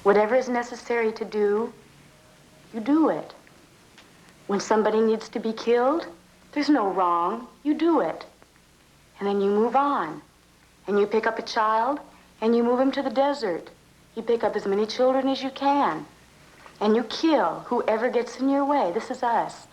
Whatever is necessary to do, you do it. When somebody needs to be killed, there's no wrong. You do it. And then you move on. And you pick up a child, and you move him to the desert. You pick up as many children as you can. And you kill whoever gets in your way. This is us.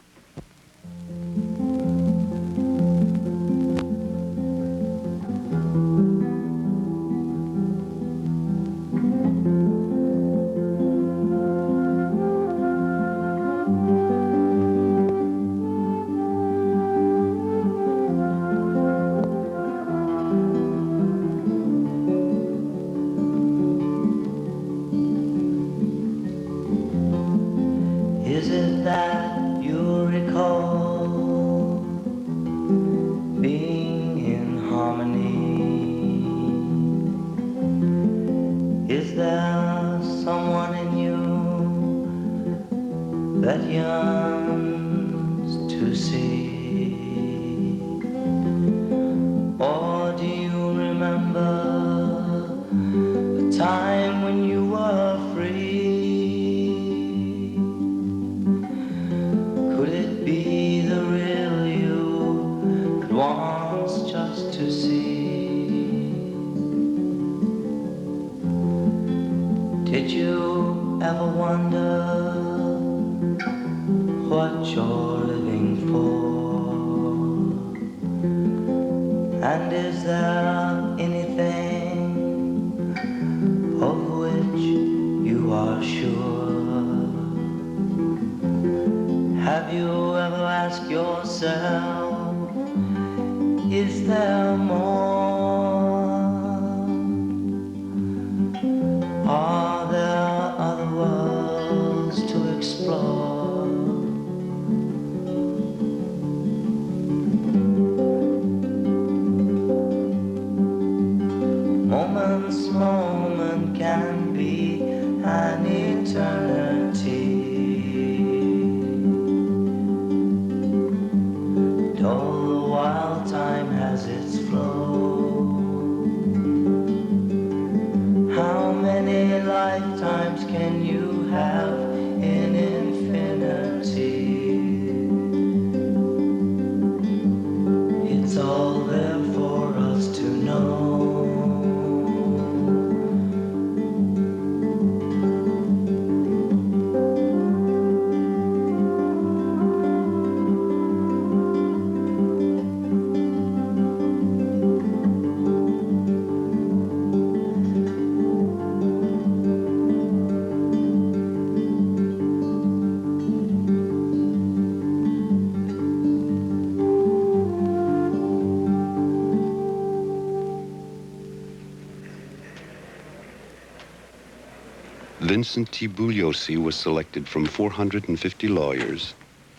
Vincent Bugliosi was selected from 450 lawyers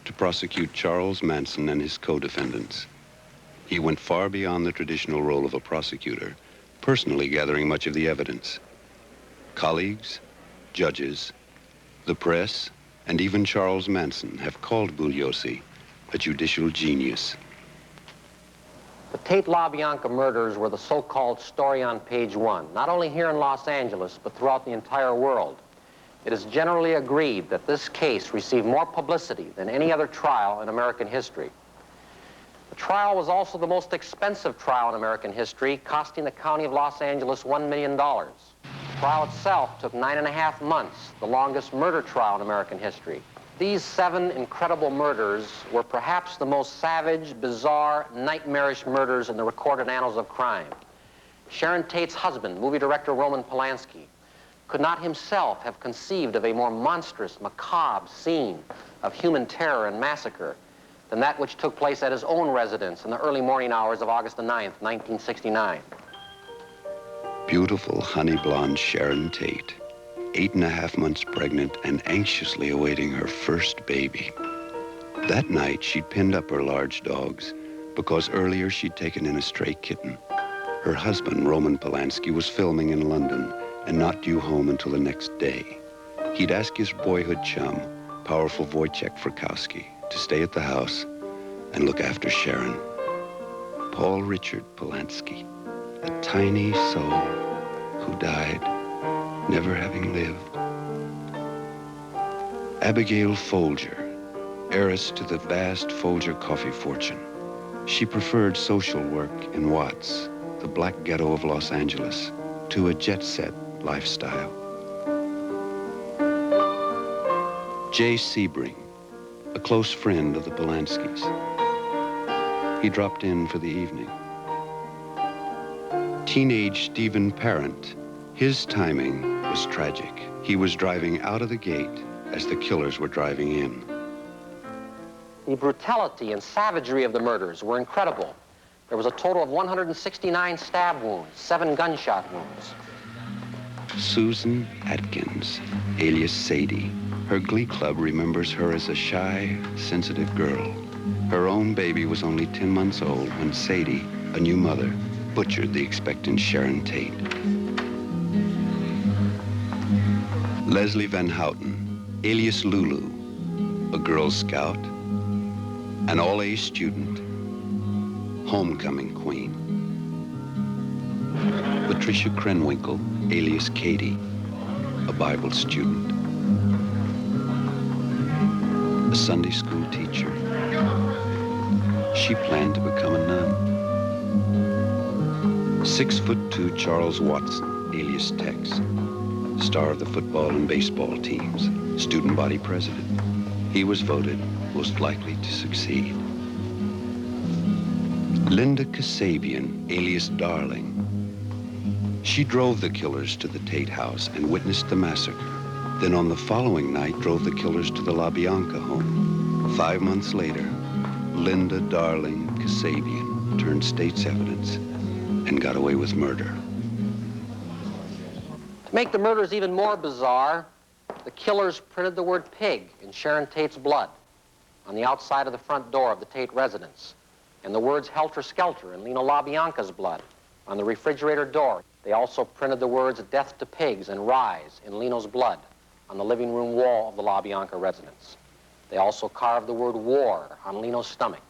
to prosecute Charles Manson and his co-defendants. He went far beyond the traditional role of a prosecutor, personally gathering much of the evidence. Colleagues, judges, the press, and even Charles Manson have called Bugliosi a judicial genius. The Tate-LaBianca murders were the so-called story on page one, not only here in Los Angeles, but throughout the entire world. It is generally agreed that this case received more publicity than any other trial in American history. The trial was also the most expensive trial in American history, costing the county of Los Angeles $1 million. The trial itself took 9.5 months, the longest murder trial in American history. These 7 incredible murders were perhaps the most savage, bizarre, nightmarish murders in the recorded annals of crime. Sharon Tate's husband, movie director Roman Polanski, could not himself have conceived of a more monstrous, macabre scene of human terror and massacre than that which took place at his own residence in the early morning hours of August the 9th, 1969. Beautiful honey blonde Sharon Tate, 8.5 months pregnant and anxiously awaiting her first baby. That night, she'd pinned up her large dogs because earlier she'd taken in a stray kitten. Her husband, Roman Polanski, was filming in London and not due home until the next day. He'd asked his boyhood chum, powerful Wojciech Frykowski, to stay at the house and look after Sharon. Paul Richard Polanski, a tiny soul who died, never having lived. Abigail Folger, heiress to the vast Folger coffee fortune. She preferred social work in Watts, the black ghetto of Los Angeles, to a jet-set lifestyle. Jay Sebring, a close friend of the Polanskis. He dropped in for the evening. Teenage Stephen Parent, his timing was tragic. He was driving out of the gate as the killers were driving in. The brutality and savagery of the murders were incredible. There was a total of 169 stab wounds, 7 gunshot wounds. Susan Atkins, alias Sadie. Her glee club remembers her as a shy, sensitive girl. Her own baby was only 10 months old when Sadie, a new mother, butchered the expectant Sharon Tate. Leslie Van Houten, alias Lulu, a Girl Scout, an all-A student, homecoming queen. Patricia Krenwinkel, alias Katie, a Bible student, a Sunday school teacher. She planned to become a nun. 6'2" Charles Watson, alias Tex, star of the football and baseball teams, student body president. He was voted most likely to succeed. Linda Kasabian, alias Darling. She drove the killers to the Tate house and witnessed the massacre. Then on the following night, drove the killers to the LaBianca home. 5 months later, Linda Darling Kasabian turned state's evidence and got away with murder. To make the murders even more bizarre, the killers printed the word pig in Sharon Tate's blood on the outside of the front door of the Tate residence, and the words helter-skelter in Lino LaBianca's blood on the refrigerator door. They also printed the words death to pigs and rise in Lino's blood on the living room wall of the LaBianca residence. They also carved the word war on Lino's stomach.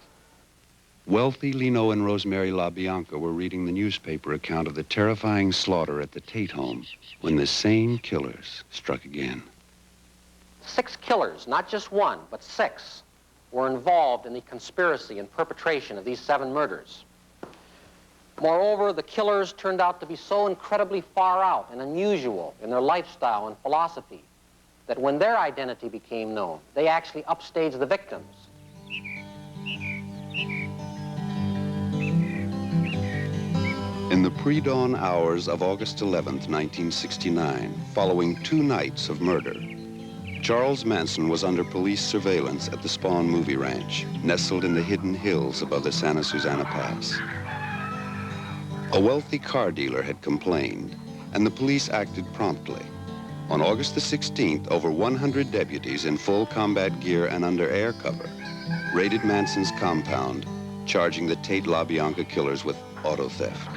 Wealthy Lino and Rosemary LaBianca were reading the newspaper account of the terrifying slaughter at the Tate home when the same killers struck again. 6 killers, not just 1, but 6, were involved in the conspiracy and perpetration of these 7 murders. Moreover, the killers turned out to be so incredibly far out and unusual in their lifestyle and philosophy that when their identity became known, they actually upstaged the victims. In the pre-dawn hours of August 11th, 1969, following 2 nights of murder, Charles Manson was under police surveillance at the Spahn Movie Ranch, nestled in the hidden hills above the Santa Susana Pass. A wealthy car dealer had complained, and the police acted promptly. On August the 16th, over 100 deputies in full combat gear and under air cover raided Manson's compound, charging the Tate-LaBianca killers with auto theft.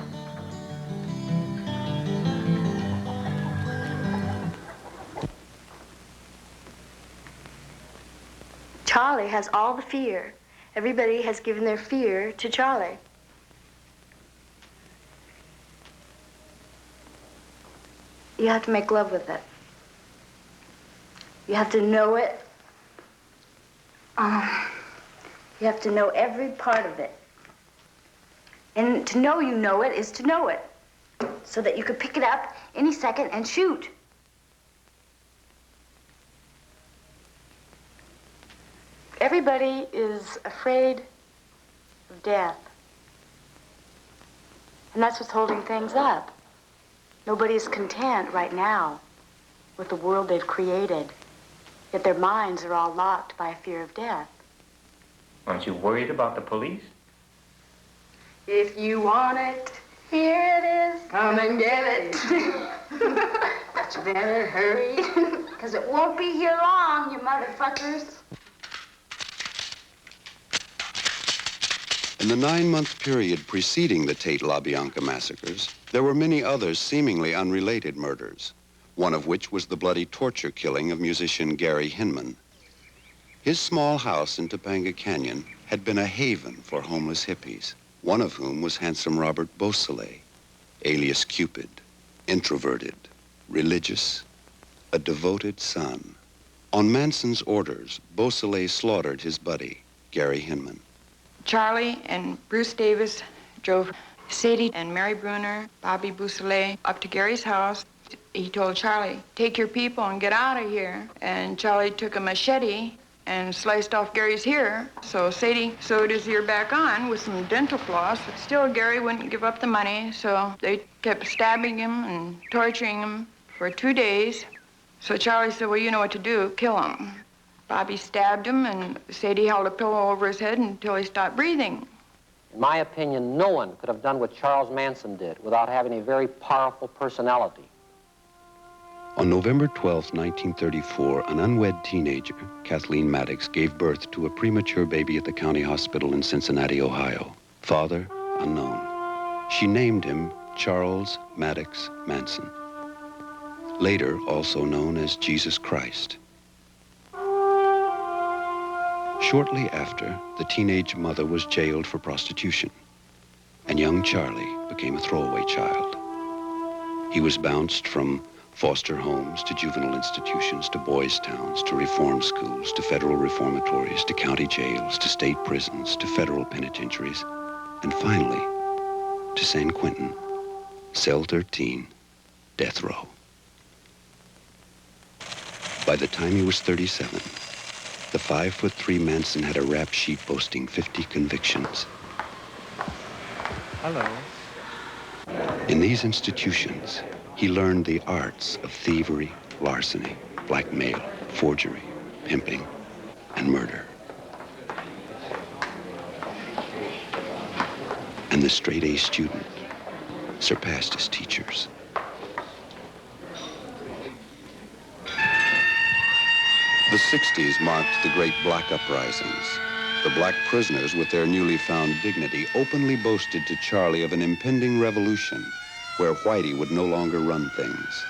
Charlie has all the fear. Everybody has given their fear to Charlie. You have to make love with it. You have to know it. You have to know every part of it. And to know you know it is to know it, so that you could pick it up any second and shoot. Everybody is afraid of death. And that's what's holding things up. Nobody is content right now with the world they've created, yet their minds are all locked by a fear of death. Aren't you worried about the police? If you want it, here it is. Come and get it. But you better hurry, because it won't be here long, you motherfuckers. In the 9-month period preceding the Tate-LaBianca massacres, there were many others seemingly unrelated murders, one of which was the bloody torture killing of musician Gary Hinman. His small house in Topanga Canyon had been a haven for homeless hippies, one of whom was handsome Robert Beausoleil, alias Cupid, introverted, religious, a devoted son. On Manson's orders, Beausoleil slaughtered his buddy, Gary Hinman. Charlie and Bruce Davis drove Sadie and Mary Bruner, Bobby Beausoleil, up to Gary's house. He told Charlie, take your people and get out of here. And Charlie took a machete and sliced off Gary's ear. So Sadie sewed his ear back on with some dental floss. But still, Gary wouldn't give up the money, so they kept stabbing him and torturing him for 2 days. So Charlie said, well, you know what to do, kill him. Bobby stabbed him, and Sadie held a pillow over his head until he stopped breathing. In my opinion, no one could have done what Charles Manson did without having a very powerful personality. On November 12, 1934, an unwed teenager, Kathleen Maddox, gave birth to a premature baby at the county hospital in Cincinnati, Ohio. Father, unknown. She named him Charles Maddox Manson, later also known as Jesus Christ. Shortly after, the teenage mother was jailed for prostitution, and young Charlie became a throwaway child. He was bounced from foster homes to juvenile institutions to boys' towns to reform schools to federal reformatories to county jails to state prisons to federal penitentiaries, and finally to San Quentin, cell 13, death row. By the time he was 37, the 5'3" Manson had a rap sheet boasting 50 convictions. Hello. In these institutions, he learned the arts of thievery, larceny, blackmail, forgery, pimping, and murder. And the straight-A student surpassed his teachers. The 60s marked the great black uprisings. The black prisoners, with their newly found dignity, openly boasted to Charlie of an impending revolution where Whitey would no longer run things.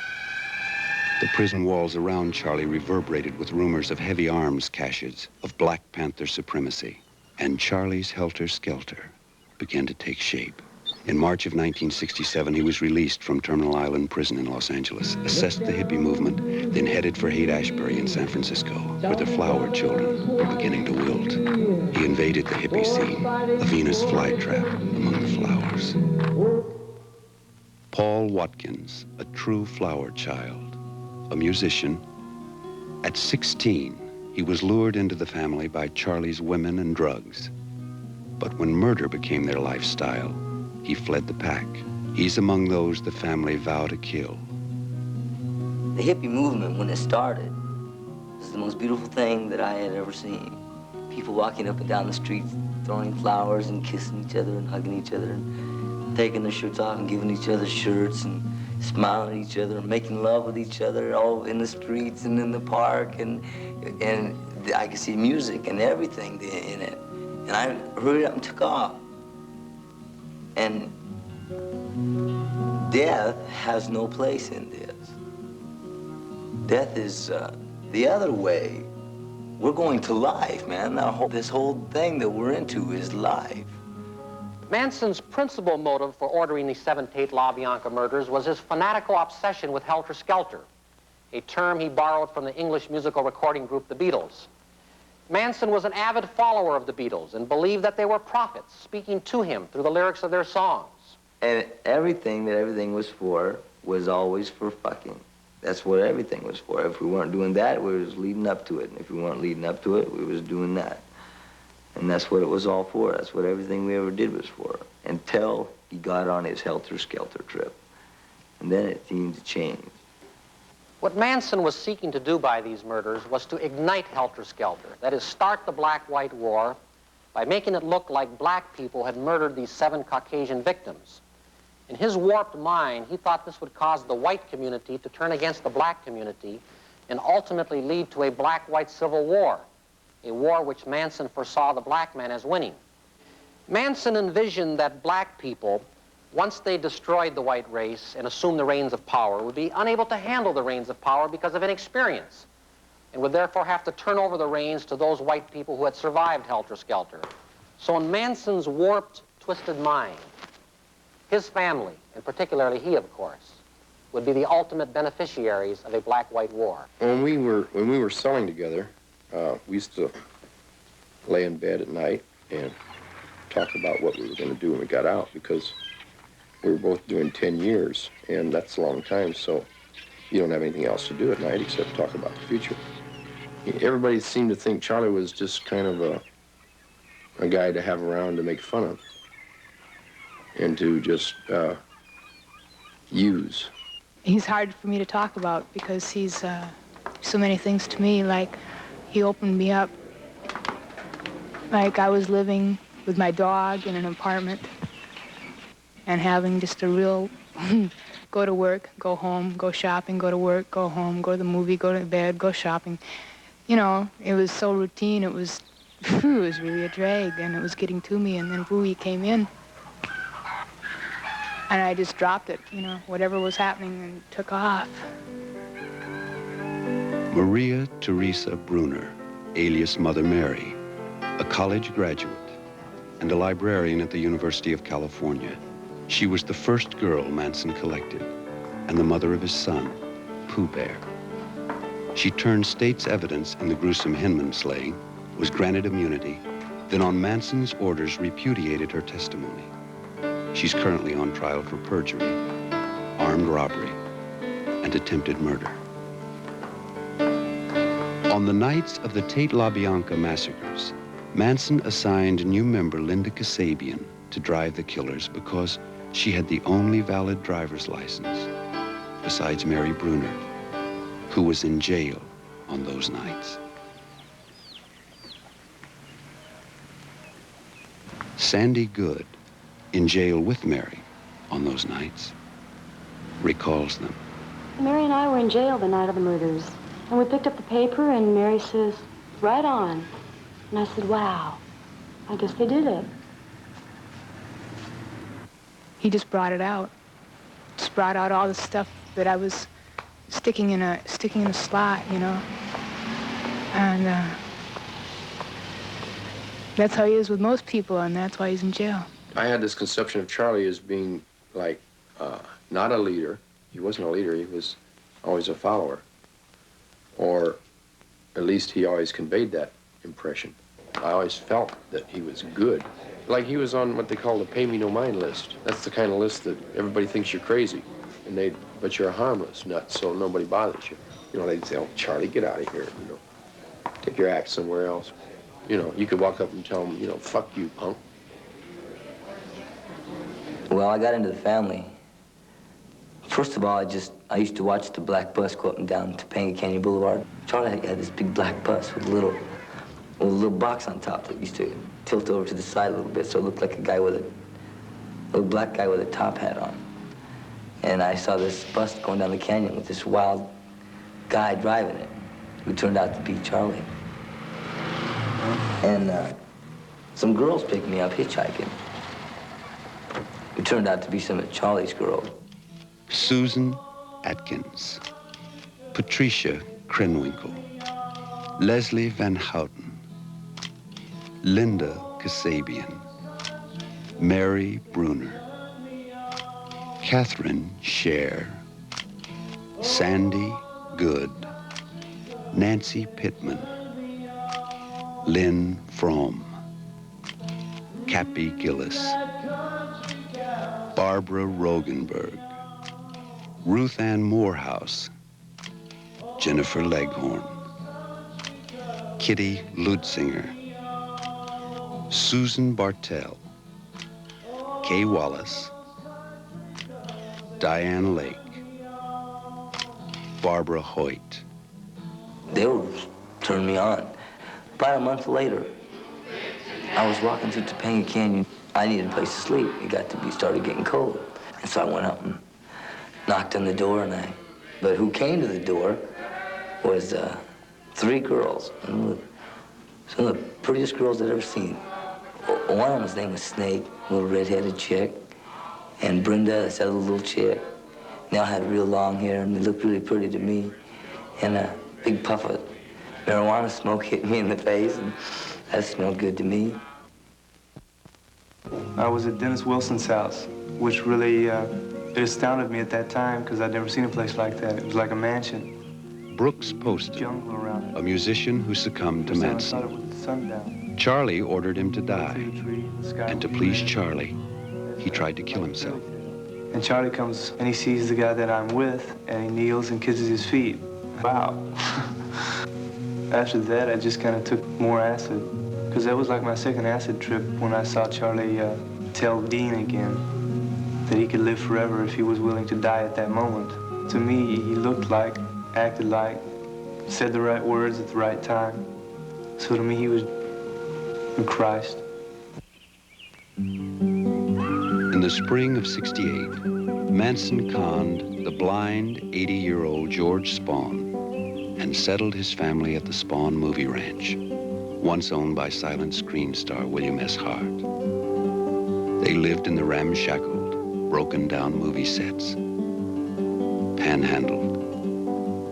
The prison walls around Charlie reverberated with rumors of heavy arms caches, of Black Panther supremacy, and Charlie's helter-skelter began to take shape. In March of 1967, he was released from Terminal Island Prison in Los Angeles, assessed the hippie movement, then headed for Haight-Ashbury in San Francisco, where the flower children were beginning to wilt. He invaded the hippie scene, a Venus flytrap among the flowers. Paul Watkins, a true flower child, a musician. At 16, he was lured into the family by Charlie's women and drugs. But when murder became their lifestyle, he fled the pack. He's among those the family vow to kill. The hippie movement, when it started, was the most beautiful thing that I had ever seen. People walking up and down the streets, throwing flowers and kissing each other and hugging each other and taking their shirts off and giving each other shirts and smiling at each other and making love with each other all in the streets and in the park. And I could see music and everything in it. And I hurried up and took off. And death has no place in this. Death is the other way. We're going to life, man. This whole thing that we're into is life. Manson's principal motive for ordering the 7 Tate-LaBianca murders was his fanatical obsession with helter-skelter, a term he borrowed from the English musical recording group The Beatles. Manson was an avid follower of the Beatles and believed that they were prophets speaking to him through the lyrics of their songs. And everything that everything was for was always for fucking. That's what everything was for. If we weren't doing that, we was leading up to it. And if we weren't leading up to it, we was doing that. And that's what it was all for. That's what everything we ever did was for. Until he got on his helter-skelter trip. And then it seemed to change. What Manson was seeking to do by these murders was to ignite helter-skelter, that is, start the black-white war by making it look like black people had murdered these 7 Caucasian victims. In his warped mind, he thought this would cause the white community to turn against the black community and ultimately lead to a black-white civil war, a war which Manson foresaw the black man as winning. Manson envisioned that black people, once they destroyed the white race and assumed the reins of power, would be unable to handle the reins of power because of inexperience, and would therefore have to turn over the reins to those white people who had survived helter-skelter. So in Manson's warped, twisted mind, his family, and particularly he, of course, would be the ultimate beneficiaries of a black-white war. When we were selling together, we used to lay in bed at night and talk about what we were going to do when we got out, because we were both doing 10 years, and that's a long time, so you don't have anything else to do at night except talk about the future. Everybody seemed to think Charlie was just kind of a guy to have around to make fun of and to just use. He's hard for me to talk about because he's so many things to me. Like, he opened me up. Like, I was living with my dog in an apartment and having just a real go to work, go home, go shopping, go to work, go home, go to the movie, go to bed, go shopping. You know, it was so routine. It was really a drag, and it was getting to me. And then Bowie came in, and I just dropped it, you know, whatever was happening, and took off. Maria Teresa Bruner, alias Mother Mary, a college graduate and a librarian at the University of California. She was the first girl Manson collected and the mother of his son, Pooh Bear. She turned state's evidence in the gruesome Hinman slaying, was granted immunity, then on Manson's orders repudiated her testimony. She's currently on trial for perjury, armed robbery, and attempted murder. On the nights of the Tate-LaBianca massacres, Manson assigned new member Linda Kasabian to drive the killers because she had the only valid driver's license, besides Mary Bruner, who was in jail on those nights. Sandy Good, in jail with Mary on those nights, recalls them. Mary and I were in jail the night of the murders, and we picked up the paper, and Mary says, "Right on." And I said, "Wow, I guess they did it." He just brought it out. Just brought out all the stuff that I was sticking in a slot, you know. And that's how he is with most people, and that's why he's in jail. I had this conception of Charlie as being like not a leader. He wasn't a leader, he was always a follower. Or at least he always conveyed that impression. I always felt that he was good. Like he was on what they call the pay me no mind list. That's the kind of list that everybody thinks you're crazy, but you're a harmless nut, so nobody bothers you. You know, they'd say, "Oh, Charlie, get out of here, you know. Take your act somewhere else." You know, you could walk up and tell them, you know, "Fuck you, punk." Well, I got into the family. First of all, I used to watch the black bus go up and down Topanga Canyon Boulevard. Charlie had this big black bus with a little box on top that used to tilt over to the side a little bit, so it looked like a little black guy with a top hat on. And I saw this bus going down the canyon with this wild guy driving it, who turned out to be Charlie. And some girls picked me up hitchhiking, who turned out to be some of Charlie's girls. Susan Atkins, Patricia Krenwinkel, Leslie Van Houten, Linda Kasabian, Mary Bruner, Catherine Scher, Sandy Good, Nancy Pittman, Lynn Fromm, Cappy Gillis, Barbara Rogenberg, Ruth Ann Morehouse, Jennifer Leghorn, Kitty Lutzinger, Susan Bartell, Kay Wallace, Diane Lake, Barbara Hoyt. They were turning me on. About a month later, I was walking through Topanga Canyon. I needed a place to sleep. It started getting cold. And so I went up and knocked on the door, but who came to the door was 3 girls. Some of the prettiest girls I'd ever seen. One of them's name was Snake, a little red-headed chick. And Brenda, this other little chick. They all had real long hair, and they looked really pretty to me. And a big puff of marijuana smoke hit me in the face, and that smelled good to me. I was at Dennis Wilson's house, which really It astounded me at that time because I'd never seen a place like that. It was like a mansion. Brooks Poston, Jungle around it. a musician who succumbed to I thought it Manson. was the sundown. Charlie ordered him to die, Through the tree, the sky and to was please red. Charlie, he tried to kill himself. And Charlie comes and he sees the guy that I'm with, and he kneels and kisses his feet. Wow. After that, I just kind of took more acid, because that was like my second acid trip when I saw Charlie tell Dean again that he could live forever if he was willing to die at that moment. To me, he looked like, acted like, said the right words at the right time. So to me, he was Christ. In the spring of '68, Manson conned the blind 80-year-old George Spahn and settled his family at the Spahn Movie Ranch, once owned by silent screen star William S. Hart. They lived in the ramshackled, broken-down movie sets, panhandled,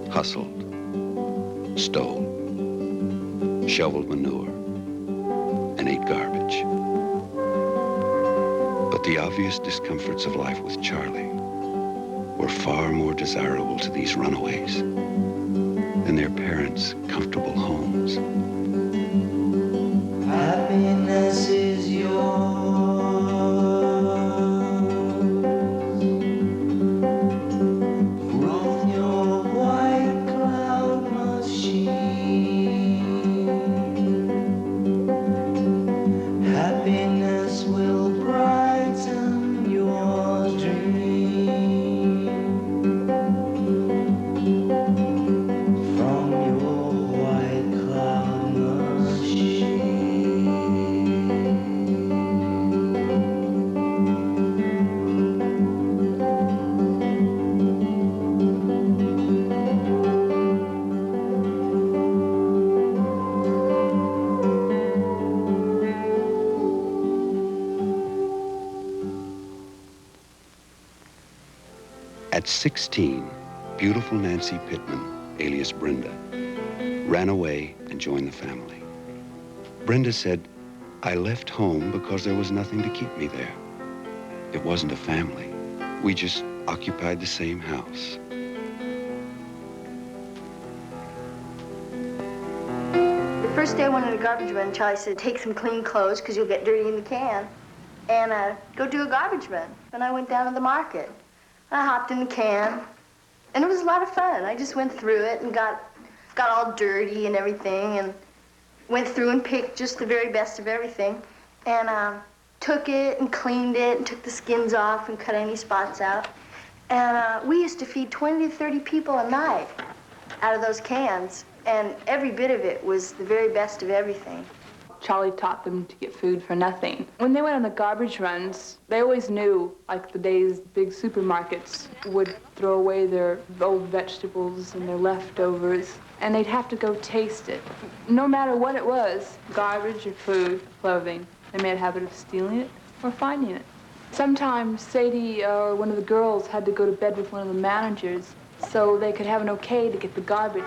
hustled, stole, shoveled manure, and ate garbage. But the obvious discomforts of life with Charlie were far more desirable to these runaways than their parents' comfortable homes. Happiness is yours. With your white cloud machine, happiness will brighten your dream. From your white cloud machine. At 16, beautiful Nancy Pittman, alias Brenda, ran away and joined the family. Brenda said, "I left home because there was nothing to keep me there. It wasn't a family. We just occupied the same house." The first day I went on a garbage run, Charlie said, take some clean clothes because you'll get dirty in the can, and go do a garbage run. And I went down to the market. I hopped in the can, and it was a lot of fun. I just went through it and got all dirty and everything, and went through and picked just the very best of everything, and took it and cleaned it and took the skins off and cut any spots out. And we used to feed 20 to 30 people a night out of those cans, and every bit of it was the very best of everything. Charlie taught them to get food for nothing. When they went on the garbage runs, they always knew, like the days big supermarkets would throw away their old vegetables and their leftovers, and they'd have to go taste it. No matter what it was, garbage or food, clothing, they made a habit of stealing it or finding it. Sometimes Sadie or one of the girls had to go to bed with one of the managers so they could have an okay to get the garbage.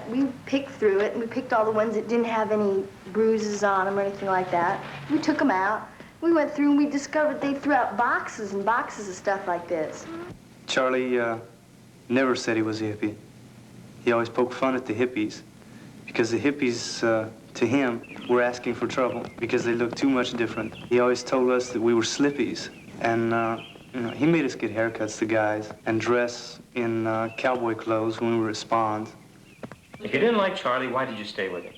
We picked through it, and we picked all the ones that didn't have any bruises on them or anything like that. We took them out. We went through and we discovered they threw out boxes and boxes of stuff like this. Charlie never said he was a hippie. He always poked fun at the hippies, because the hippies, to him, were asking for trouble because they looked too much different. He always told us that we were slippies, and you know, he made us get haircuts, the guys, and dress in cowboy clothes when we were at Spahn's. If you didn't like Charlie, why did you stay with him?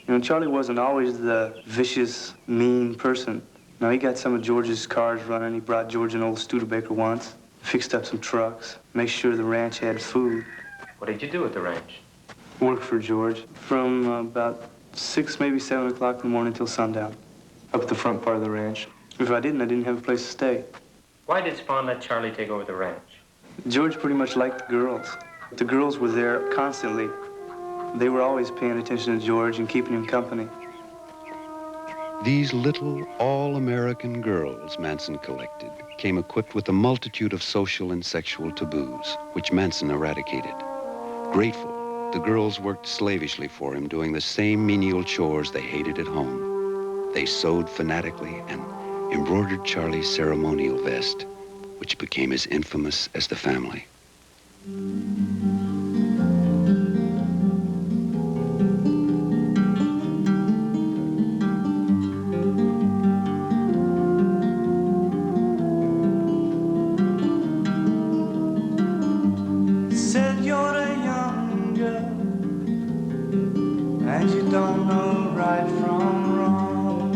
You know, Charlie wasn't always the vicious, mean person. No, he got some of George's cars running. He brought George an old Studebaker once, fixed up some trucks, made sure the ranch had food. What did you do at the ranch? Worked for George from about 6, maybe 7 o'clock in the morning till sundown, up at the front part of the ranch. If I didn't have a place to stay. Why did Spahn let Charlie take over the ranch? George pretty much liked the girls. The girls were there constantly. They were always paying attention to George and keeping him company. These little all-American girls Manson collected came equipped with a multitude of social and sexual taboos, which Manson eradicated. Grateful, the girls worked slavishly for him, doing the same menial chores they hated at home. They sewed fanatically and embroidered Charlie's ceremonial vest which became as infamous as the family. Said you're a young girl and you don't know right from wrong.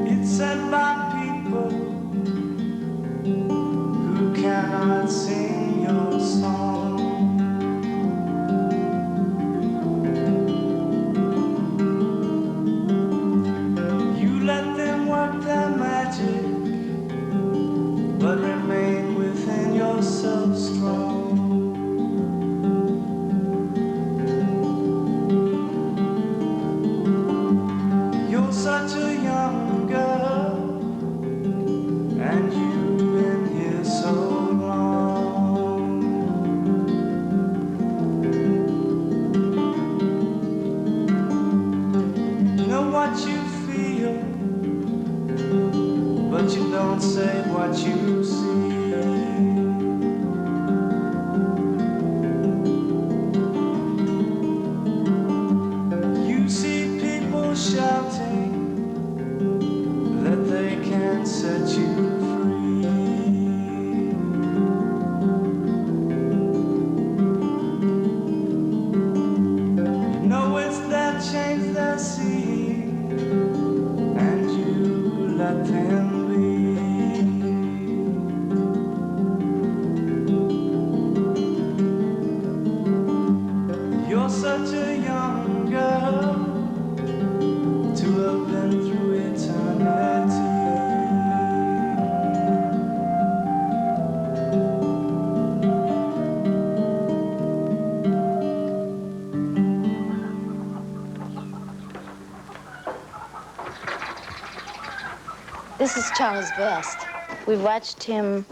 It's said by people who cannot sing your song. You let them work their magic, but remain within yourself strong. You're such a young girl, and you've been here so long. You know what you feel, but you don't say what you see. You see people shouting that they can set you free. You know it's that change they're seeing, and you let them be. You're such a young girl to have been through eternity. This is Charles' vest. We've watched him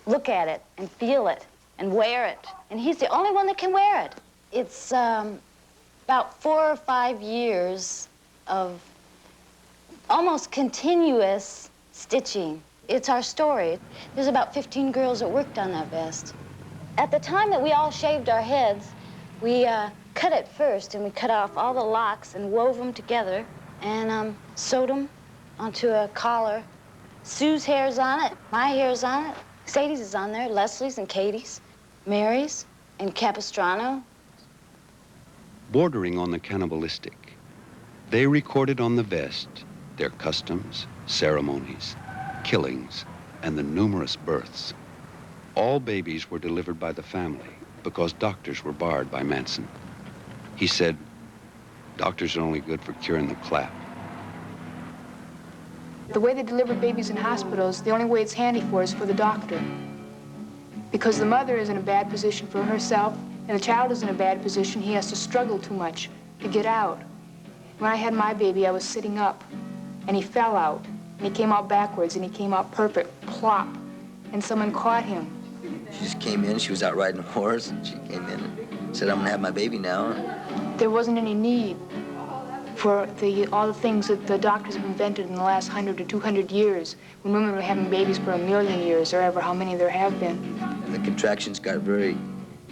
look at it and feel it and wear it. And he's the only one that can wear it. It's about 4 or 5 years of almost continuous stitching. It's our story. There's about 15 girls that worked on that vest. At the time that we all shaved our heads, we cut it first, and we cut off all the locks and wove them together and sewed them onto a collar. Sue's hair's on it, my hair's on it, Sadie's is on there, Leslie's and Katie's, Mary's and Capistrano. Bordering on the cannibalistic, they recorded on the vest their customs, ceremonies, killings, and the numerous births. All babies were delivered by the family because doctors were barred by Manson. He said, doctors are only good for curing the clap. The way they deliver babies in hospitals, the only way it's handy for is for the doctor. Because the mother is in a bad position for herself, and the child is in a bad position, he has to struggle too much to get out. When I had my baby, I was sitting up, and he fell out, and he came out backwards, and he came out perfect, plop, and someone caught him. She just came in, she was out riding a horse, and she came in and said, I'm gonna have my baby now. There wasn't any need for all the things that the doctors have invented in the last 100 to 200 years, when women were having babies for 1,000,000 years, or ever how many there have been. And the contractions got very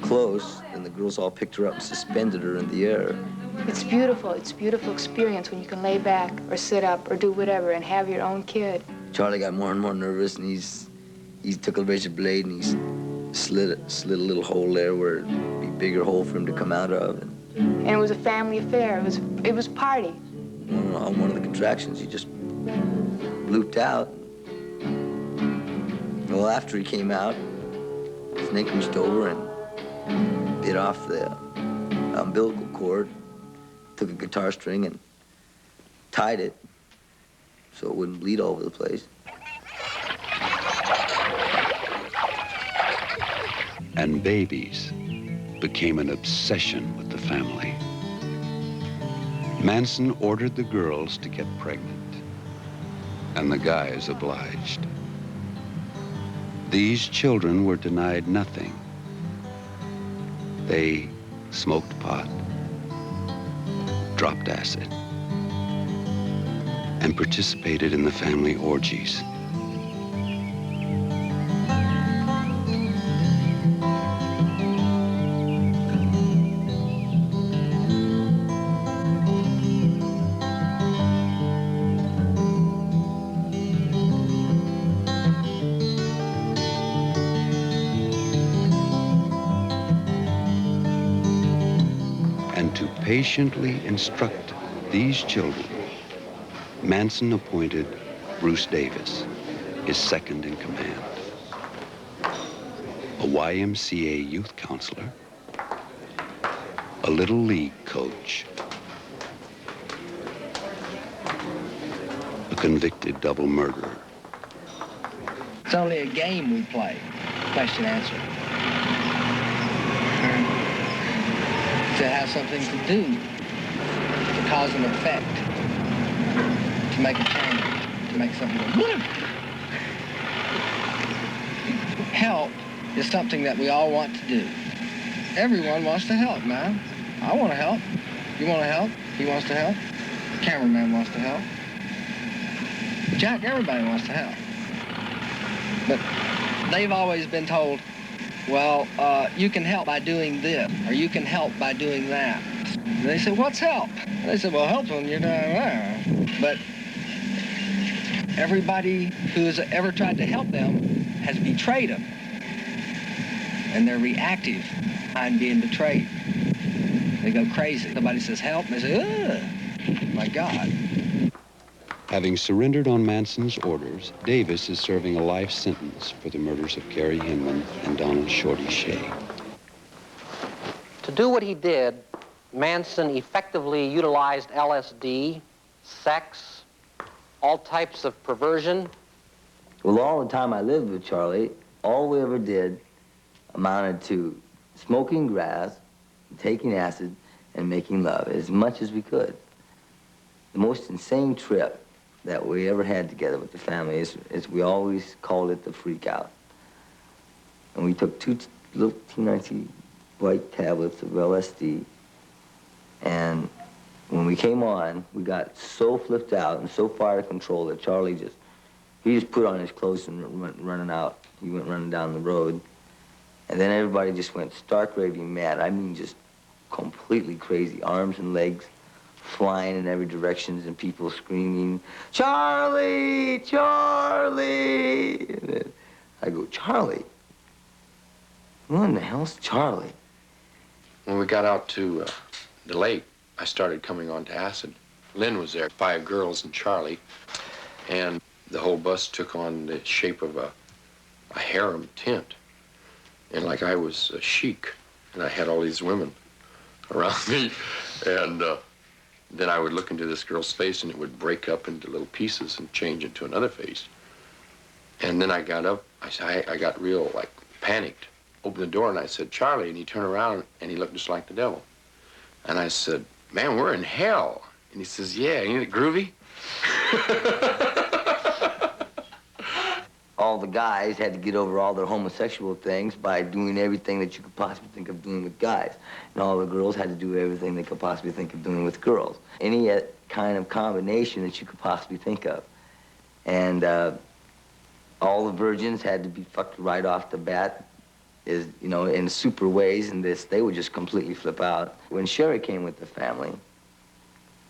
close, and the girls all picked her up and suspended her in the air. It's beautiful. It's a beautiful experience when you can lay back or sit up or do whatever and have your own kid. Charlie got more and more nervous, and he took a razor blade and he slid a little hole there where it'd be a bigger hole for him to come out of. And it was a family affair. It was party. On one of the contractions, he just blooped out. Well, after he came out, Snake reached over and bit off the umbilical cord, took a guitar string and tied it so it wouldn't bleed all over the place. And babies became an obsession with the family. Manson ordered the girls to get pregnant, and the guys obliged. These children were denied nothing. They smoked pot, dropped acid, and participated in the family orgies. And to patiently instruct these children, Manson appointed Bruce Davis, his second in command, a YMCA youth counselor, a Little League coach, a convicted double murderer. It's only a game we play, question answer. To have something to do, to cause an effect, to make a change, to make something go. Help is something that we all want to do. Everyone wants to help, man. I want to help. You want to help? He wants to help. The cameraman wants to help. Jack, everybody wants to help. But they've always been told, well, you can help by doing this, or you can help by doing that. And they said, what's help? And they said, well, help's when you're doing that. But everybody who has ever tried to help them has betrayed them. And they're reactive behind being betrayed. They go crazy. Somebody says help, and they say, ugh, my God. Having surrendered on Manson's orders, Davis is serving a life sentence for the murders of Gary Hinman and Donald Shorty Shea. To do what he did, Manson effectively utilized LSD, sex, all types of perversion. Well, all the time I lived with Charlie, all we ever did amounted to smoking grass, taking acid, and making love as much as we could. The most insane trip that we ever had together with the family is we always called it the freak out. And we took two little teeny white tablets of LSD, and when we came on, we got so flipped out and so far out of control that Charlie he just put on his clothes and went running out. He went running down the road. And then everybody just went stark raving mad. I mean, just completely crazy, arms and legs flying in every direction and people screaming, Charlie, Charlie. And then I go, Charlie? Who in the hell's Charlie? When we got out to the lake, I started coming on to acid. Lynn was there, 5 girls and Charlie, and the whole bus took on the shape of a harem tent. And like I was a sheik, and I had all these women around me, and then I would look into this girl's face and it would break up into little pieces and change into another face. And then I got up, I got real, like, panicked. Opened the door and I said, Charlie, and he turned around and he looked just like the devil. And I said, man, we're in hell. And he says, yeah, ain't it groovy? All the guys had to get over all their homosexual things by doing everything that you could possibly think of doing with guys. And all the girls had to do everything they could possibly think of doing with girls. Any kind of combination that you could possibly think of. And all the virgins had to be fucked right off the bat, in super ways, and they would just completely flip out. When Sherry came with the family,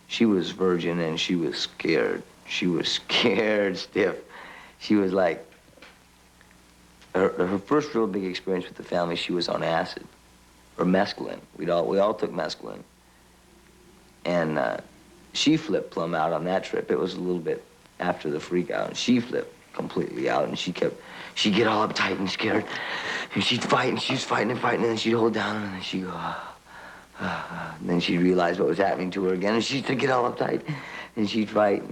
she was virgin and she was scared. She was scared stiff. She was like, her first real big experience with the family, she was on acid, or mescaline. We all took mescaline. And she flipped plumb out on that trip. It was a little bit after the freak out, and she flipped completely out, and she'd get all uptight and scared, and she'd fight, and she was fighting, and then she'd hold down, and then she'd go, and then she'd realize what was happening to her again, and she'd get all uptight, and she'd fight,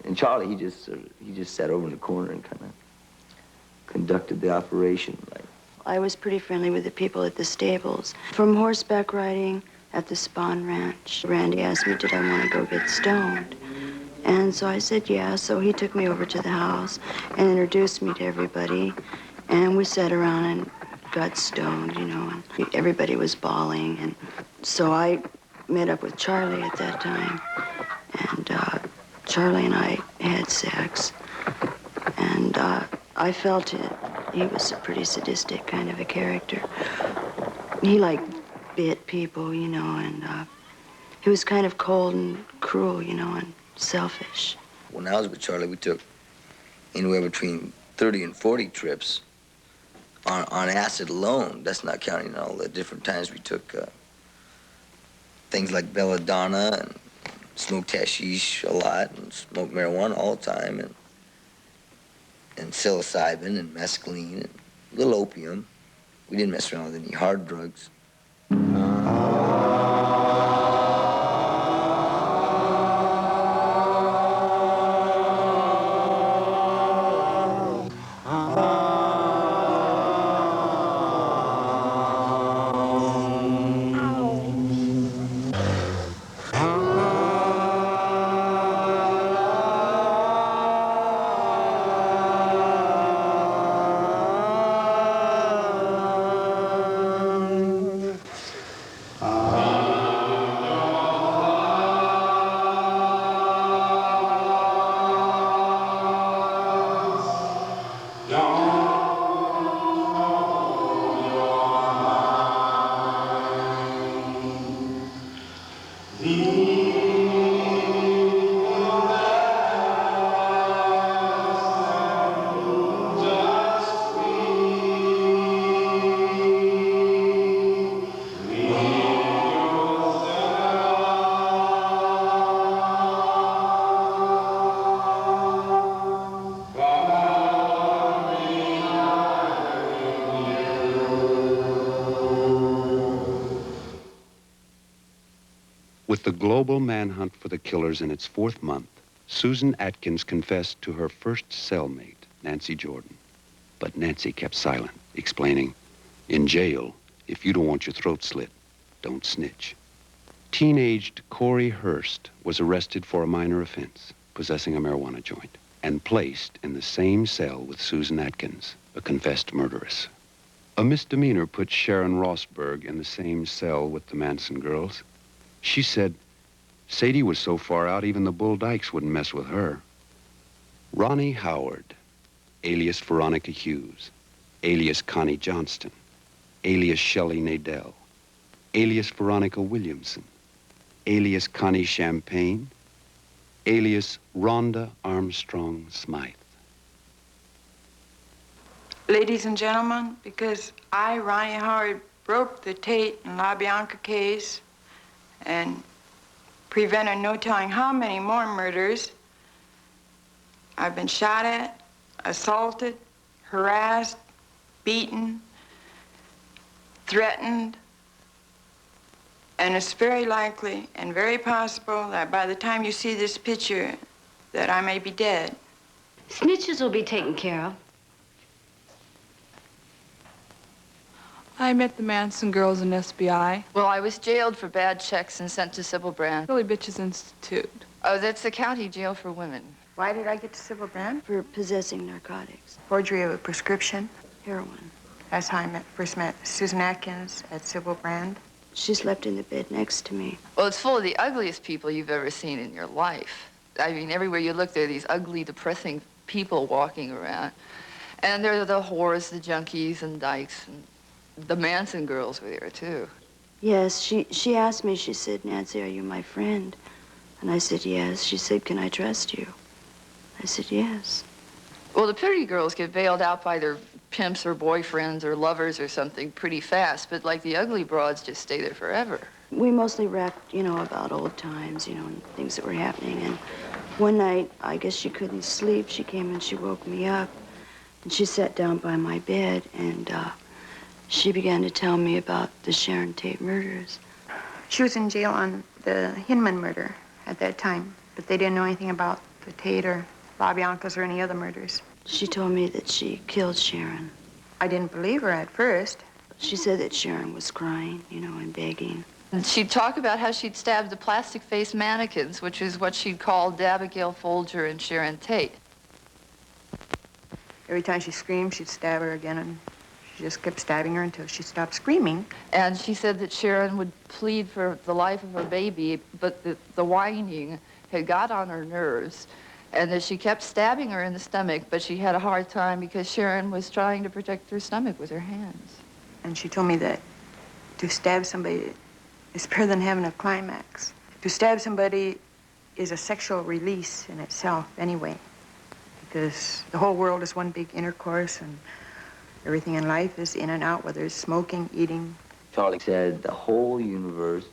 and Charlie, he just sat over in the corner and kind of conducted the operation. I was pretty friendly with the people at the stables. From horseback riding at the Spahn Ranch, Randy asked me, did I want to go get stoned? And so I said, yeah. So he took me over to the house and introduced me to everybody. And we sat around and got stoned, and everybody was bawling. And so I met up with Charlie at that time. And Charlie and I had sex, and I felt it. He was a pretty sadistic kind of a character. He, like, bit people, you know, and he was kind of cold and cruel, you know, and selfish. When I was with Charlie, we took anywhere between 30 and 40 trips on acid alone. That's not counting all the different times we took things like belladonna and smoked hashish a lot and smoked marijuana all the time and psilocybin and mescaline and a little opium. We didn't mess around with any hard drugs. With the global manhunt for the killers in its 4th month, Susan Atkins confessed to her first cellmate, Nancy Jordan. But Nancy kept silent, explaining, in jail, if you don't want your throat slit, don't snitch. Teenaged Corey Hurst was arrested for a minor offense, possessing a marijuana joint, and placed in the same cell with Susan Atkins, a confessed murderess. A misdemeanor put Sharon Rossberg in the same cell with the Manson girls. She said, Sadie was so far out, even the Bull Dykes wouldn't mess with her. Ronnie Howard, alias Veronica Hughes, alias Connie Johnston, alias Shelley Nadell, alias Veronica Williamson, alias Connie Champagne, alias Rhonda Armstrong Smythe. Ladies and gentlemen, because I, Ronnie Howard, broke the Tate and LaBianca case and prevented no telling how many more murders, I've been shot at, assaulted, harassed, beaten, threatened, and it's very likely and very possible that by the time you see this picture, that I may be dead. Snitches will be taken care of. I met the Manson girls in SBI. Well, I was jailed for bad checks and sent to Civil Brand. Billy Bitches Institute. Oh, that's the county jail for women. Why did I get to Civil Brand? For possessing narcotics. Forgery of a prescription. Heroin. That's how I first met Susan Atkins at Civil Brand. She slept in the bed next to me. Well, it's full of the ugliest people you've ever seen in your life. I mean, everywhere you look, there are these ugly, depressing people walking around. And there are the whores, the junkies, and dykes, and the Manson girls were there, too. Yes, she asked me, she said, Nancy, are you my friend? And I said, yes. She said, can I trust you? I said, yes. Well, the pretty girls get bailed out by their pimps or boyfriends or lovers or something pretty fast, but like the ugly broads just stay there forever. We mostly rapped, you know, about old times, you know, and things that were happening. And one night, I guess she couldn't sleep. She came and she woke me up. And she sat down by my bed and she began to tell me about the Sharon Tate murders. She was in jail on the Hinman murder at that time, but they didn't know anything about the Tate or LaBianca's or any other murders. She told me that she killed Sharon. I didn't believe her at first. She said that Sharon was crying, you know, and begging. And she'd talk about how she'd stabbed the plastic-faced mannequins, which is what she'd called Abigail Folger and Sharon Tate. Every time she screamed, she'd stab her again, and she just kept stabbing her until she stopped screaming. And she said that Sharon would plead for the life of her baby, but the whining had got on her nerves, and that she kept stabbing her in the stomach, but she had a hard time because Sharon was trying to protect her stomach with her hands. And she told me that to stab somebody is better than having a climax. To stab somebody is a sexual release in itself anyway, because the whole world is one big intercourse and everything in life is in and out, whether it's smoking, eating. Charlie said the whole universe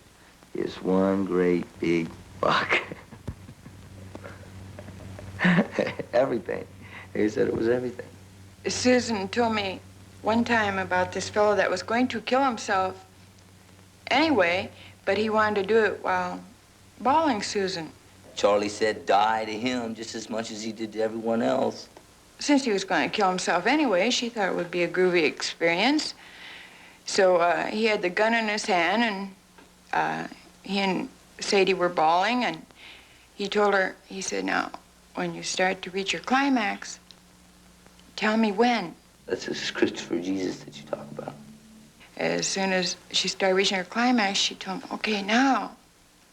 is one great big fuck. Everything. He said it was everything. Susan told me one time about this fellow that was going to kill himself anyway, but he wanted to do it while balling Susan. Charlie said die to him just as much as he did to everyone else. Since he was going to kill himself anyway, she thought it would be a groovy experience. So he had the gun in his hand, and he and Sadie were bawling, and he told her, he said, now, when you start to reach your climax, tell me when. That's this Christopher Jesus that you talk about. As soon as she started reaching her climax, she told him, okay, now.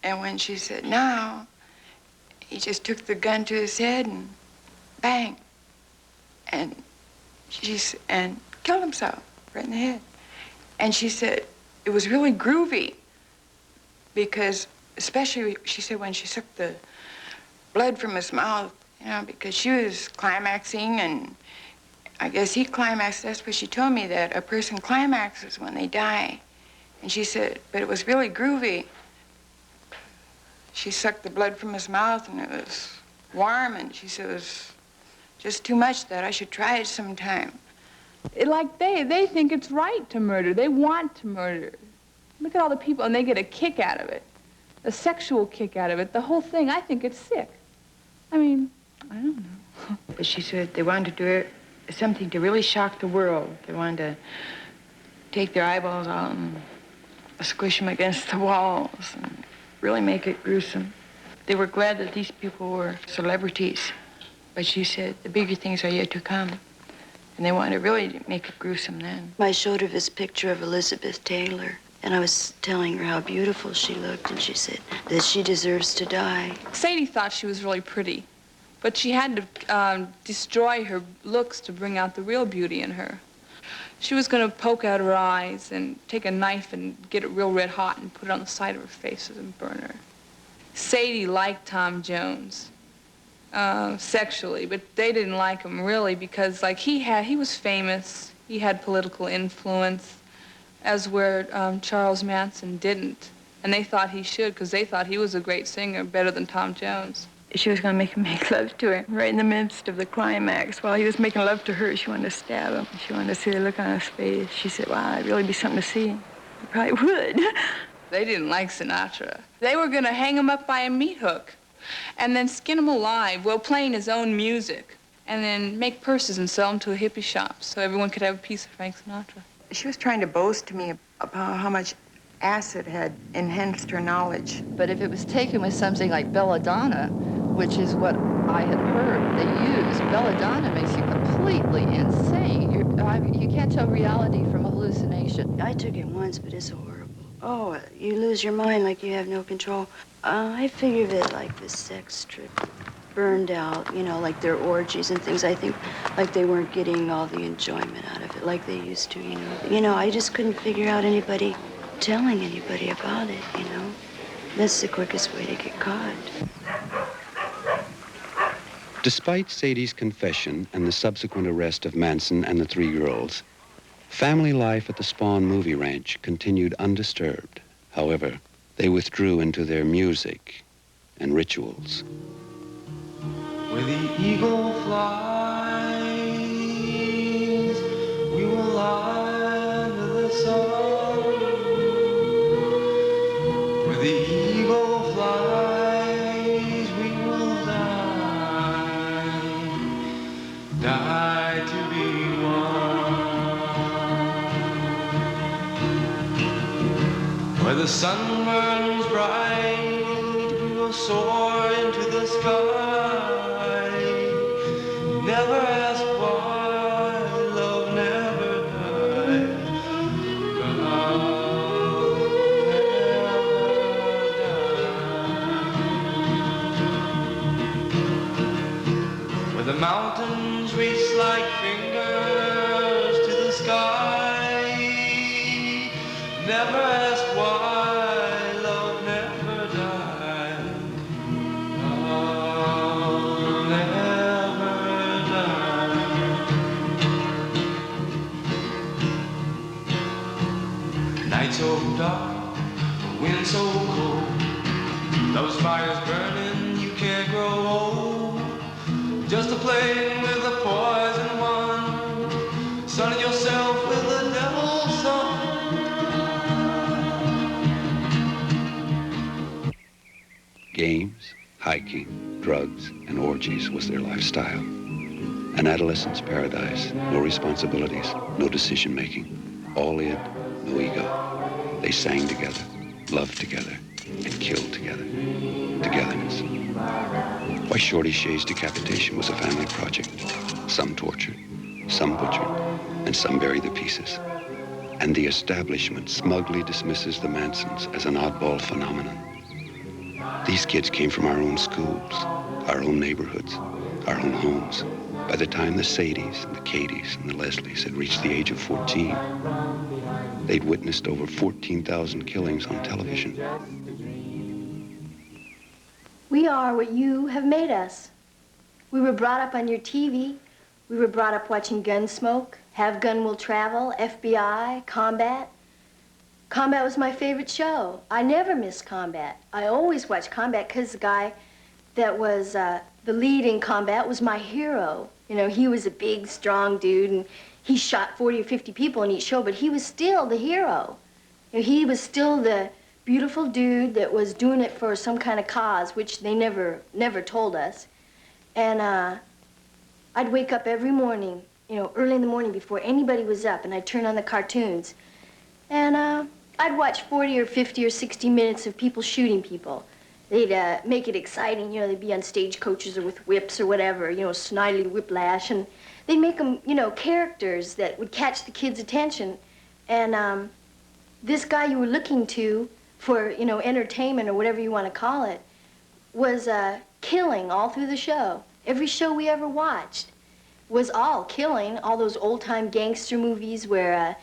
And when she said now, he just took the gun to his head and bang. And and killed himself right in the head. And she said it was really groovy because, especially, she said, when she sucked the blood from his mouth, you know, because she was climaxing, and I guess he climaxed. That's what she told me, that a person climaxes when they die. And she said, but it was really groovy. She sucked the blood from his mouth, and it was warm, and she said it was just too much, that I should try it sometime. They think it's right to murder. They want to murder. Look at all the people, and they get a kick out of it, a sexual kick out of it, the whole thing. I think it's sick. I mean, I don't know. But she said they wanted to do it, something to really shock the world. They wanted to take their eyeballs out and squish them against the walls and really make it gruesome. They were glad that these people were celebrities. But she said the bigger things are yet to come. And they wanted to really make it gruesome then. I showed her this picture of Elizabeth Taylor, and I was telling her how beautiful she looked, and she said that she deserves to die. Sadie thought she was really pretty, but she had to destroy her looks to bring out the real beauty in her. She was going to poke out her eyes and take a knife and get it real red hot and put it on the side of her face and burn her. Sadie liked Tom Jones. Sexually, but they didn't like him really because, like, he was famous, he had political influence, as where Charles Manson didn't, and they thought he should because they thought he was a great singer, better than Tom Jones. She was going to make him make love to her right in the midst of the climax. While he was making love to her, she wanted to stab him. She wanted to see the look on his face. She said, wow, it'd really be something to see. You probably would. They didn't like Sinatra. They were going to hang him up by a meat hook and then skin him alive while playing his own music, and then make purses and sell them to a hippie shop so everyone could have a piece of Frank Sinatra. She was trying to boast to me about how much acid had enhanced her knowledge. But if it was taken with something like belladonna, which is what I had heard they use, belladonna makes you completely insane. You can't tell reality from a hallucination. I took it once, but it's horrible. Oh, you lose your mind like you have no control. I figured it like this sex trip burned out, you know, like their orgies and things. I think like they weren't getting all the enjoyment out of it like they used to, you know. You know, I just couldn't figure out anybody telling anybody about it, you know. That's the quickest way to get caught. Despite Sadie's confession and the subsequent arrest of Manson and the three girls, family life at the Spahn movie ranch continued undisturbed. However, they withdrew into their music and rituals. Where the eagle flies, we will lie under the sun. Where the eagle flies, we will die to be one. Where the sun burns bright, we will soar into the sky. Never ask why, love never dies. Love never dies. Never ask why love never died. Love never died. Night so dark, the wind so cold. Those fires burning, you can't grow old. Just a playing with a poison one, sunning yourself with the devil's son. Games, hiking, drugs, and orgies was their lifestyle. An adolescent's paradise, no responsibilities, no decision-making. All id, no ego. They sang together, loved together, and killed together. Togetherness. Why, Shorty Shay's decapitation was a family project. Some tortured, some butchered, and some buried the pieces. And the establishment smugly dismisses the Mansons as an oddball phenomenon. These kids came from our own schools, our own neighborhoods, our own homes. By the time the Sadies, and the Katies, and the Leslies had reached the age of 14, they'd witnessed over 14,000 killings on television. We are what you have made us. We were brought up on your TV. We were brought up watching Gunsmoke, Have Gun Will Travel, FBI, Combat. Combat was my favorite show. I never missed Combat. I always watched Combat because the guy that was the lead in Combat was my hero. You know, he was a big, strong dude, and he shot 40 or 50 people in each show, but he was still the hero. You know, he was still the beautiful dude that was doing it for some kind of cause, which they never told us. And I'd wake up every morning, you know, early in the morning before anybody was up, and I'd turn on the cartoons. And I'd watch 40 or 50 or 60 minutes of people shooting people. They'd make it exciting, you know, they'd be on stagecoaches or with whips or whatever, you know, Snidely Whiplash, and they'd make them, you know, characters that would catch the kids' attention. And this guy you were looking to for, you know, entertainment or whatever you want to call it, was killing all through the show. Every show we ever watched was all killing. All those old-time gangster movies where,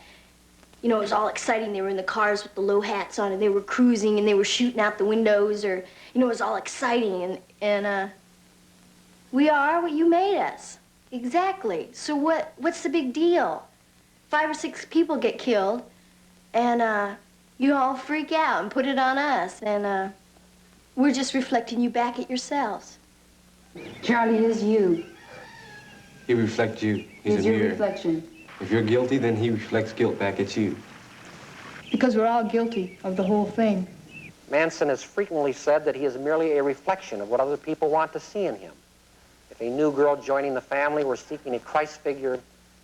you know, it was all exciting. They were in the cars with the low hats on, and they were cruising, and they were shooting out the windows, or, you know, it was all exciting. And we are what you made us. Exactly. So what's the big deal? 5 or 6 people get killed, and you all freak out and put it on us, and we're just reflecting you back at yourselves. Charlie is you. He reflects you. He's a your mirror. reflection. If you're guilty, then he reflects guilt back at you. Because we're all guilty of the whole thing. Manson has frequently said that he is merely a reflection of what other people want to see in him. If a new girl joining the family were seeking a Christ figure,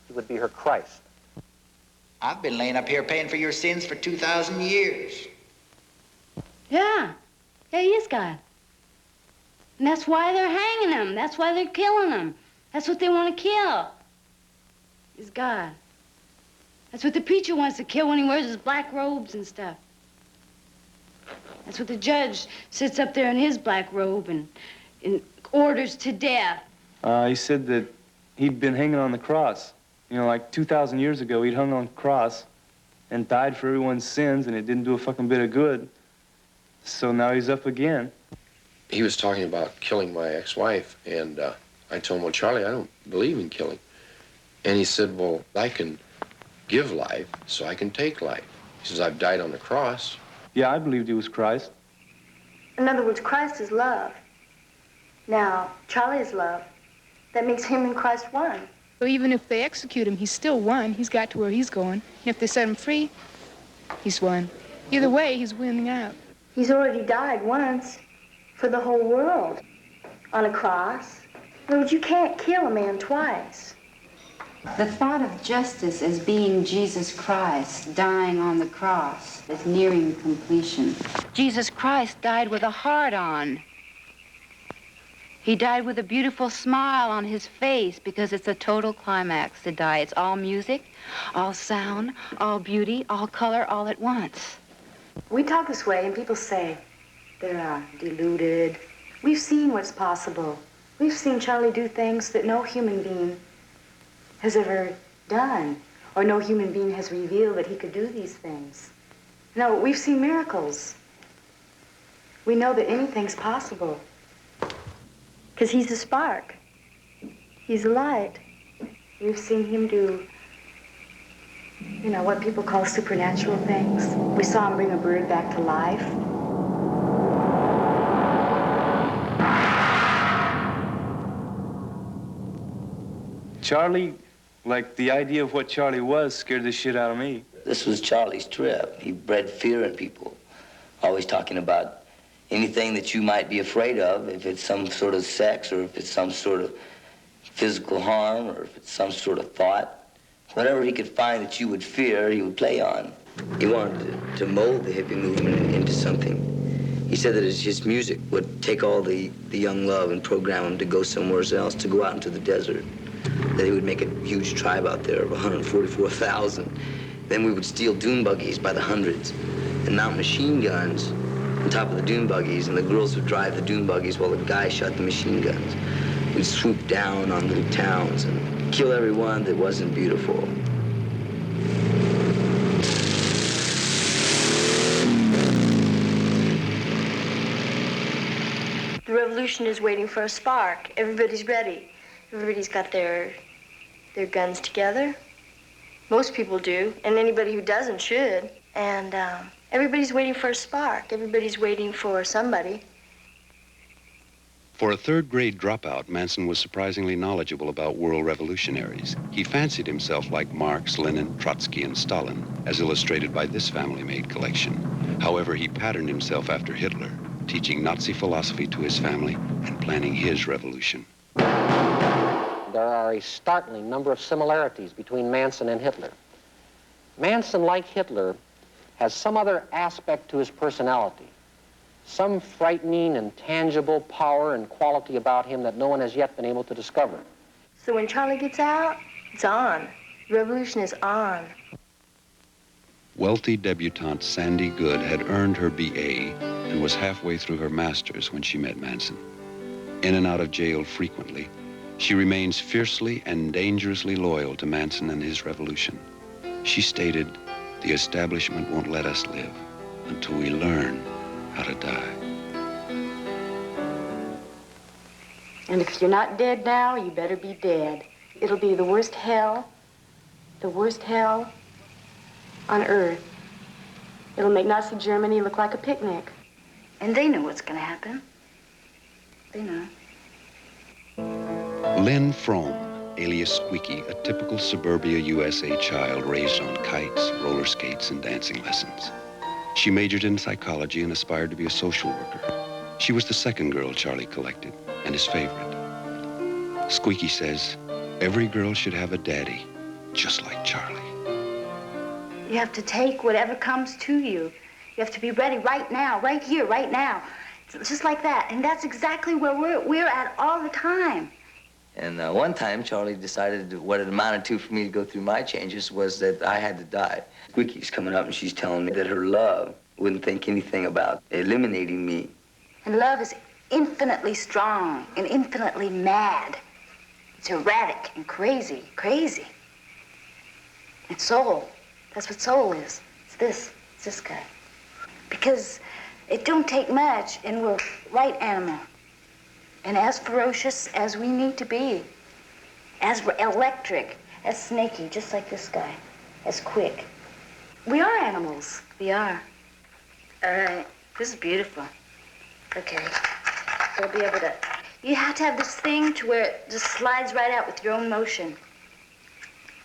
he would be her Christ. I've been laying up here paying for your sins for 2,000 years. Yeah, he is God. And that's why they're hanging him. That's why they're killing him. That's what they want to kill. Is God. That's what the preacher wants to kill when he wears his black robes and stuff. That's what the judge sits up there in his black robe and orders to death. He said that he'd been hanging on the cross. You know, like 2,000 years ago, he'd hung on the cross and died for everyone's sins, and it didn't do a fucking bit of good. So now he's up again. He was talking about killing my ex-wife, and I told him, well, Charlie, I don't believe in killing. And he said, well, I can give life, so I can take life. He says, I've died on the cross. Yeah, I believed he was Christ. In other words, Christ is love. Now, Charlie is love. That makes him and Christ one. So even if they execute him, he's still one. He's got to where he's going. And if they set him free, he's won. Either way, he's winning out. He's already died once for the whole world on a cross. In other words, you can't kill a man twice. The thought of justice as being Jesus Christ dying on the cross is nearing completion. Jesus Christ died with a heart on. He died with a beautiful smile on his face because it's a total climax to die. It's all music, all sound, all beauty, all color, all at once. We talk this way and people say they're deluded. We've seen what's possible. We've seen Charlie do things that no human being has ever done, or no human being has revealed that he could do these things. No, we've seen miracles. We know that anything's possible. Because he's a spark. He's a light. We've seen him do, you know, what people call supernatural things. We saw him bring a bird back to life. Charlie, like, the idea of what Charlie was scared the shit out of me. This was Charlie's trip. He bred fear in people, always talking about anything that you might be afraid of, if it's some sort of sex or if it's some sort of physical harm or if it's some sort of thought. Whatever he could find that you would fear, he would play on. He wanted to mold the hippie movement into something. He said that his music would take all the young love and program them to go somewhere else, to go out into the desert. That he would make a huge tribe out there of 144,000. Then we would steal dune buggies by the hundreds and mount machine guns on top of the dune buggies, and the girls would drive the dune buggies while the guys shot the machine guns. We'd swoop down on little towns and kill everyone that wasn't beautiful. The revolution is waiting for a spark. Everybody's ready. Everybody's got their guns together. Most people do, and anybody who doesn't should. And everybody's waiting for a spark. Everybody's waiting for somebody. For a third-grade dropout, Manson was surprisingly knowledgeable about world revolutionaries. He fancied himself like Marx, Lenin, Trotsky, and Stalin, as illustrated by this family-made collection. However, he patterned himself after Hitler, teaching Nazi philosophy to his family and planning his revolution. There are a startling number of similarities between Manson and Hitler. Manson, like Hitler, has some other aspect to his personality, some frightening and tangible power and quality about him that no one has yet been able to discover. So when Charlie gets out, it's on. The revolution is on. Wealthy debutante Sandy Good had earned her BA and was halfway through her master's when she met Manson. In and out of jail frequently, she remains fiercely and dangerously loyal to Manson and his revolution. She stated, "The establishment won't let us live until we learn how to die." And if you're not dead now, you better be dead. It'll be the worst hell on earth. It'll make Nazi Germany look like a picnic. And they know what's going to happen. They know. Lynn Frome, alias Squeaky, a typical suburbia USA child raised on kites, roller skates, and dancing lessons. She majored in psychology and aspired to be a social worker. She was the second girl Charlie collected, and his favorite. Squeaky says, every girl should have a daddy, just like Charlie. You have to take whatever comes to you. You have to be ready right now, right here, right now. It's just like that. And that's exactly where we're at all the time. And one time, Charlie decided what it amounted to for me to go through my changes was that I had to die. Squeaky's coming up and she's telling me that her love wouldn't think anything about eliminating me. And love is infinitely strong and infinitely mad. It's erratic and crazy, crazy. It's soul. That's what soul is. It's this guy. Because it don't take much, and we're right animal. And as ferocious as we need to be, as electric, as snaky, just like this guy, as quick. We are animals. We are. All right, this is beautiful. Okay, we'll be able to, you have to have this thing to where it just slides right out with your own motion.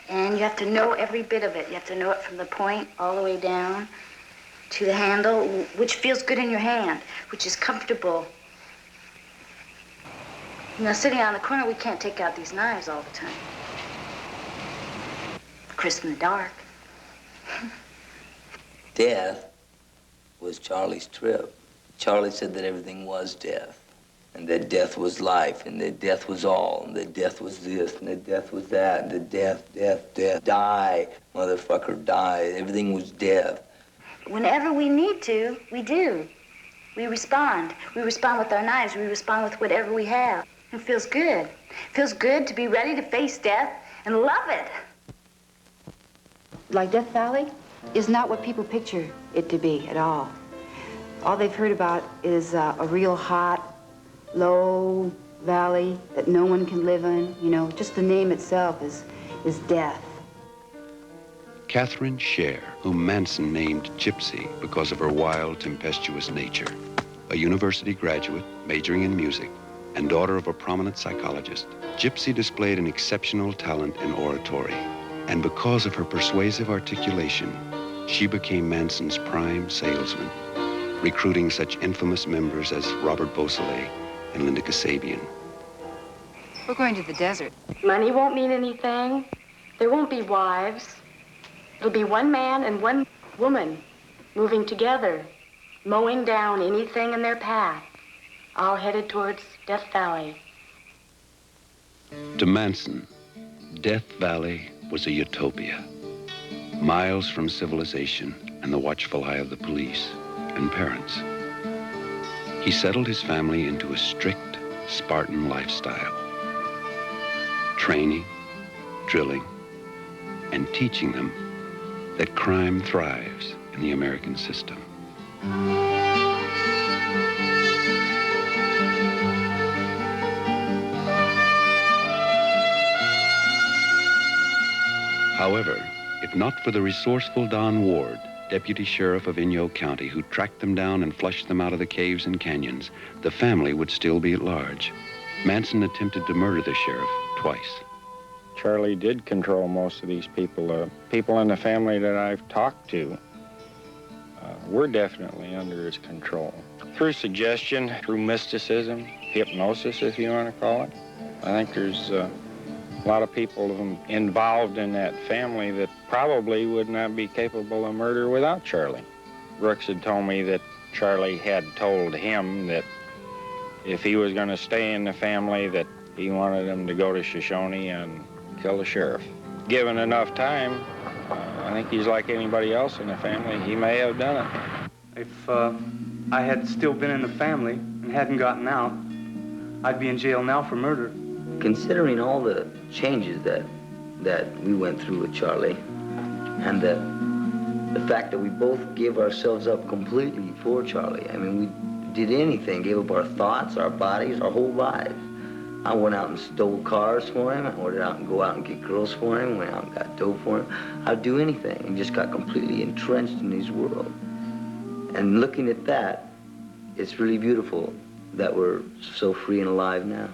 And you have to know every bit of it. You have to know it from the point all the way down to the handle, which feels good in your hand, which is comfortable. You know, sitting on the corner, we can't take out these knives all the time. Crisp in the dark. Death was Charlie's trip. Charlie said that everything was death, and that death was life, and that death was all, and that death was this, and that death was that, and that death, die, motherfucker, die. Everything was death. Whenever we need to, we do. We respond. We respond with our knives. We respond with whatever we have. It feels good. It feels good to be ready to face death and love it. Like Death Valley? is not what people picture it to be at all. All they've heard about is a real hot, low valley that no one can live in. You know, just the name itself is death. Catherine Scher, whom Manson named Gypsy because of her wild, tempestuous nature. A university graduate, majoring in music, and daughter of a prominent psychologist, Gypsy displayed an exceptional talent in oratory. And because of her persuasive articulation, she became Manson's prime salesman, recruiting such infamous members as Robert Beausoleil and Linda Kasabian. We're going to the desert. Money won't mean anything. There won't be wives. It'll be one man and one woman moving together, mowing down anything in their path, all headed towards Death Valley. To Manson, Death Valley was a utopia, miles from civilization and the watchful eye of the police and parents. He settled his family into a strict Spartan lifestyle, training, drilling, and teaching them that crime thrives in the American system. However, if not for the resourceful Don Ward, deputy sheriff of Inyo County, who tracked them down and flushed them out of the caves and canyons, the family would still be at large. Manson attempted to murder the sheriff twice. Charlie did control most of these people. People in the family that I've talked to were definitely under his control. Through suggestion, through mysticism, hypnosis, if you want to call it. I think there's a lot of people involved in that family that probably would not be capable of murder without Charlie. Brooks had told me that Charlie had told him that if he was going to stay in the family, that he wanted him to go to Shoshone and kill the sheriff. Given enough time, I think he's like anybody else in the family. He may have done it. If I had still been in the family and hadn't gotten out, I'd be in jail now for murder. Considering all the changes that we went through with Charlie, and the fact that we both gave ourselves up completely for Charlie. I mean, we did anything, gave up our thoughts, our bodies, our whole lives. I went out and stole cars for him. I went out and go out and get girls for him. Went out and got dope for him. I'd do anything and just got completely entrenched in his world. And looking at that, it's really beautiful that we're so free and alive now.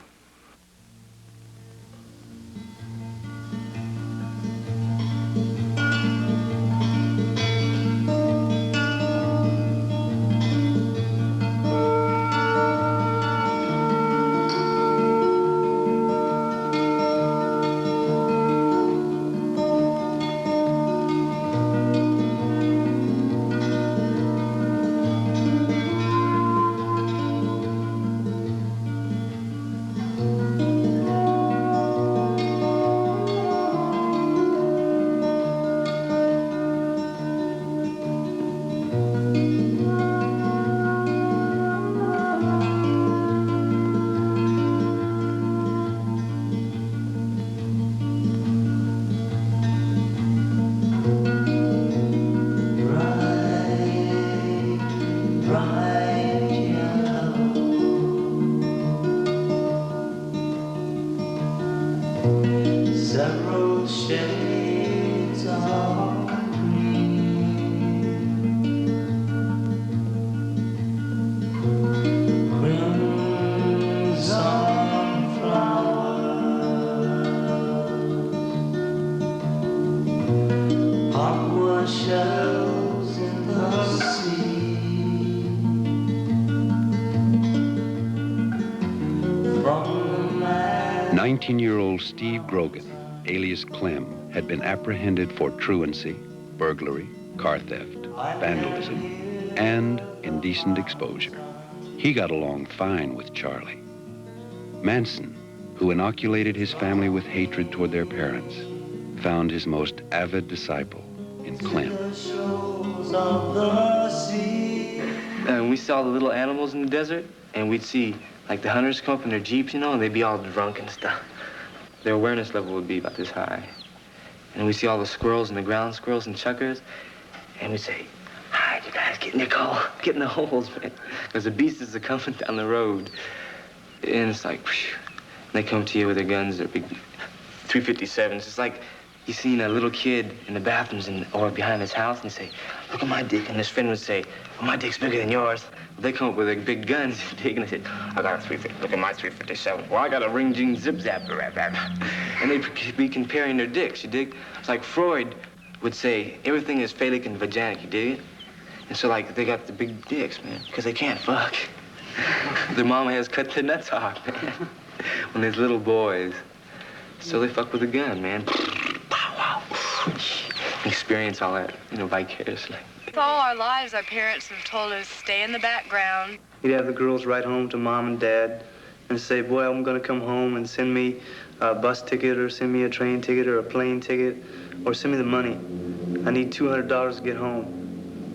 Several shades of green, crimson flowers, aqua shells in the sea. From the man 19-year-old Steve Grogan, alias Clem, had been apprehended for truancy, burglary, car theft, vandalism, and indecent exposure. He got along fine with Charlie. Manson, who inoculated his family with hatred toward their parents, found his most avid disciple in Clem. And we saw the little animals in the desert, and we'd see like the hunters come up in their jeeps, you know, and they'd be all drunk and stuff. Their awareness level would be about this high. And we see all the squirrels and the ground squirrels and chuckers, and we'd say, "All right, you guys, get in your car, get in the holes, man." Because the beasts are coming down the road. And it's like, whew, and they come to you with their guns, their big 357s. It's like you seen a little kid in the bathrooms or behind his house and say, "Look at my dick." And his friend would say, "Well, my dick's bigger than yours." They come up with their big guns, and they say, "I got a 350. Look at my 357. Well, I got a ring, jing, zip, zap, rap, rap." And they'd be comparing their dicks, you dig? It's like Freud would say, everything is phallic and vaginal, you dig it? And so, like, they got the big dicks, man, because they can't fuck. Their mama has cut their nuts off, man, when they're little boys. So they fuck with a gun, man. Pow, wow. Experience all that, vicariously. All our lives, our parents have told us, stay in the background. He'd have the girls write home to mom and dad and say, "Boy, I'm going to come home and send me a bus ticket or send me a train ticket or a plane ticket or send me the money. I need $200 to get home.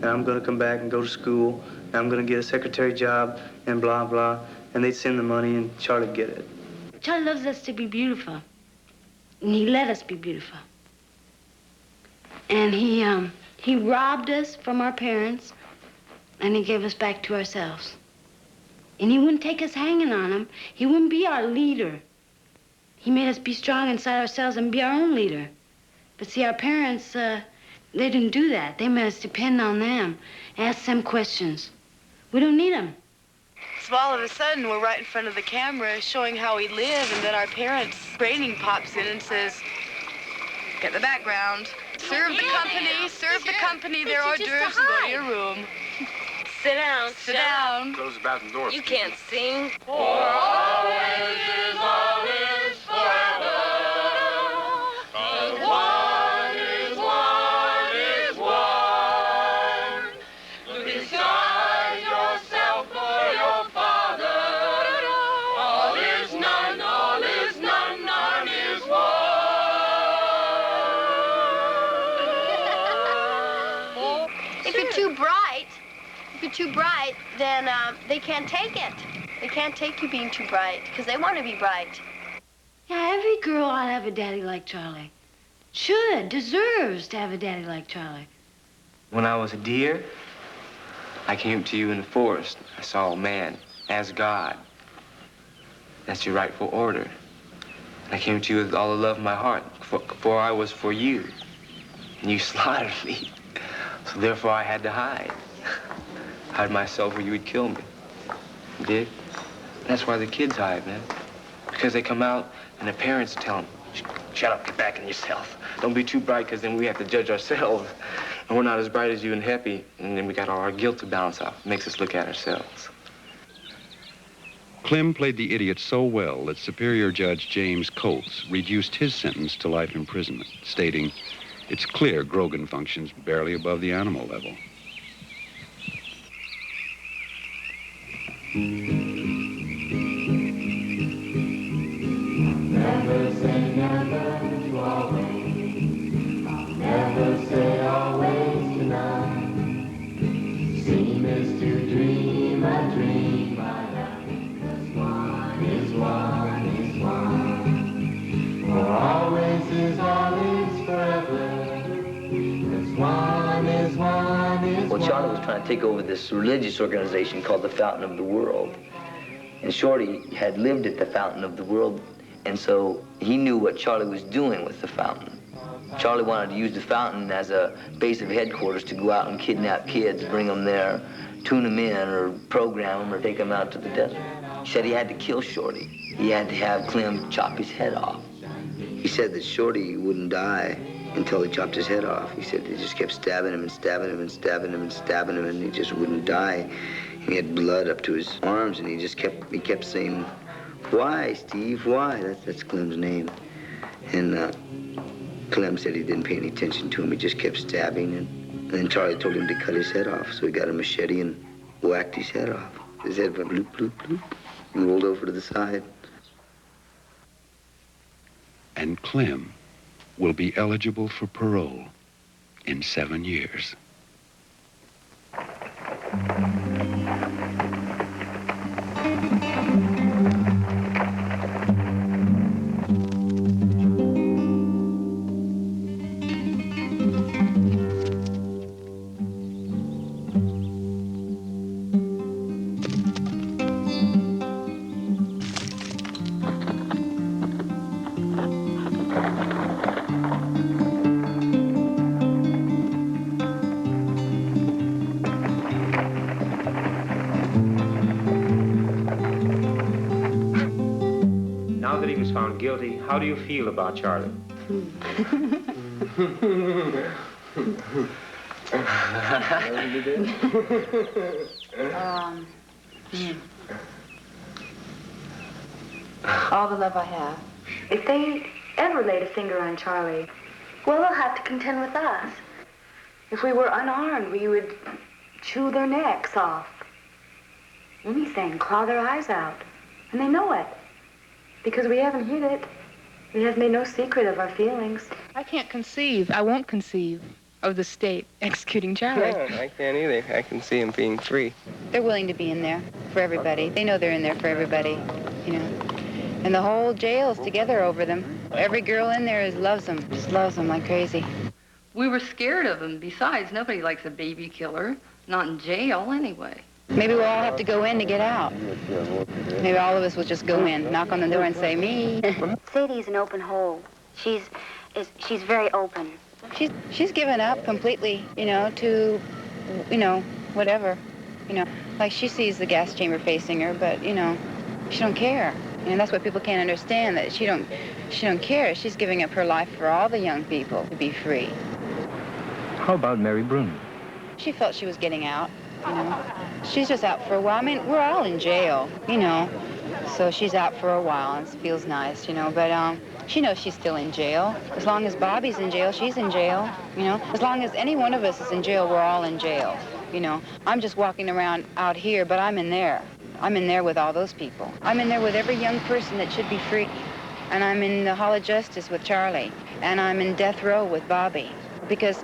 And I'm going to come back and go to school and I'm going to get a secretary job and blah, blah." And they'd send the money and Charlie'd get it. Charlie loves us to be beautiful. And he let us be beautiful. And he robbed us from our parents, and he gave us back to ourselves. And he wouldn't take us hanging on him. He wouldn't be our leader. He made us be strong inside ourselves and be our own leader. But see, our parents, they didn't do that. They made us depend on them, ask them questions. We don't need them. So all of a sudden, we're right in front of the camera showing how we live, and then our parents' training pops in and says, "Get the background. Serve the company their hors d'oeuvres and go to your room. Sit down. Sit down. Close the bathroom door. You can't sing. For always is always forever. 'Cause one is one is one. Look inside yourself for your father. All is none, none is one. If you're too bright, then they can't take it. They can't take you being too bright, because they want to be bright. Yeah, every girl ought to have a daddy like Charlie. Should, deserves to have a daddy like Charlie. When I was a deer, I came to you in the forest. I saw a man as God. That's your rightful order. And I came to you with all the love of my heart, for I was for you. And you slaughtered me. So therefore I had to hide. Hide myself or you would kill me. You dig? That's why the kids hide, man. Because they come out and their parents tell them, "Shut up, get back in yourself. Don't be too bright, because then we have to judge ourselves. And we're not as bright as you and happy, and then we got all our guilt to balance out. It makes us look at ourselves." Clem played the idiot so well that Superior Judge James Coates reduced his sentence to life imprisonment, stating, "It's clear Grogan functions barely above the animal level." Never say never to always. Never say always tonight. Seem is to dream a dream I like. 'Cause one is one is one. For always is always forever. 'Cause one is one is Well, one. Charlie was trying to take over this religious organization called the Fountain of the World. And Shorty had lived at the Fountain of the World, and so he knew what Charlie was doing with the fountain. Charlie wanted to use the fountain as a base of headquarters to go out and kidnap kids, bring them there, tune them in, or program them, or take them out to the desert. He said he had to kill Shorty. He had to have Clem chop his head off. He said that Shorty wouldn't die until he chopped his head off. He said they just kept stabbing him and stabbing him and stabbing him and stabbing him, and he just wouldn't die. He had blood up to his arms, and he kept saying, "Why, Steve, why?" That's Clem's name. And Clem said he didn't pay any attention to him. He just kept stabbing, and then Charlie told him to cut his head off. So he got a machete and whacked his head off. His head went bloop, bloop, bloop, and rolled over to the side. And Clem will be eligible for parole in 7 years. found guilty, how do you feel about Charlie? All the love I have. If they ever laid a finger on Charlie, well, they'll have to contend with us. If we were unarmed, we would chew their necks off. Anything, claw their eyes out. And they know it. Because we haven't hid it. We have made no secret of our feelings. I can't conceive, I won't conceive of the state executing Charlie. No, I can't either. I can see him being free. They're willing to be in there for everybody. They know they're in there for everybody, you know. And the whole jail's together over them. Every girl in there loves them, just loves them like crazy. We were scared of him. Besides, nobody likes a baby killer. Not in jail, anyway. Maybe we'll all have to go in to get out. Maybe all of us will just go in, knock on the door and say, me. Sadie's an open hole. She's very open. She's given up completely, you know, to, you know, whatever. You know, like she sees the gas chamber facing her, but, you know, she don't care. And that's what people can't understand, that she don't care. She's giving up her life for all the young people to be free. How about Mary Bruner? She felt she was getting out, you know. She's just out for a while. I mean, we're all in jail, you know. So she's out for a while and it feels nice, you know. But she knows she's still in jail. As long as Bobby's in jail, she's in jail, you know. As long as any one of us is in jail, we're all in jail, you know. I'm just walking around out here, but I'm in there. I'm in there with all those people. I'm in there with every young person that should be free. And I'm in the Hall of Justice with Charlie. And I'm in death row with Bobby. Because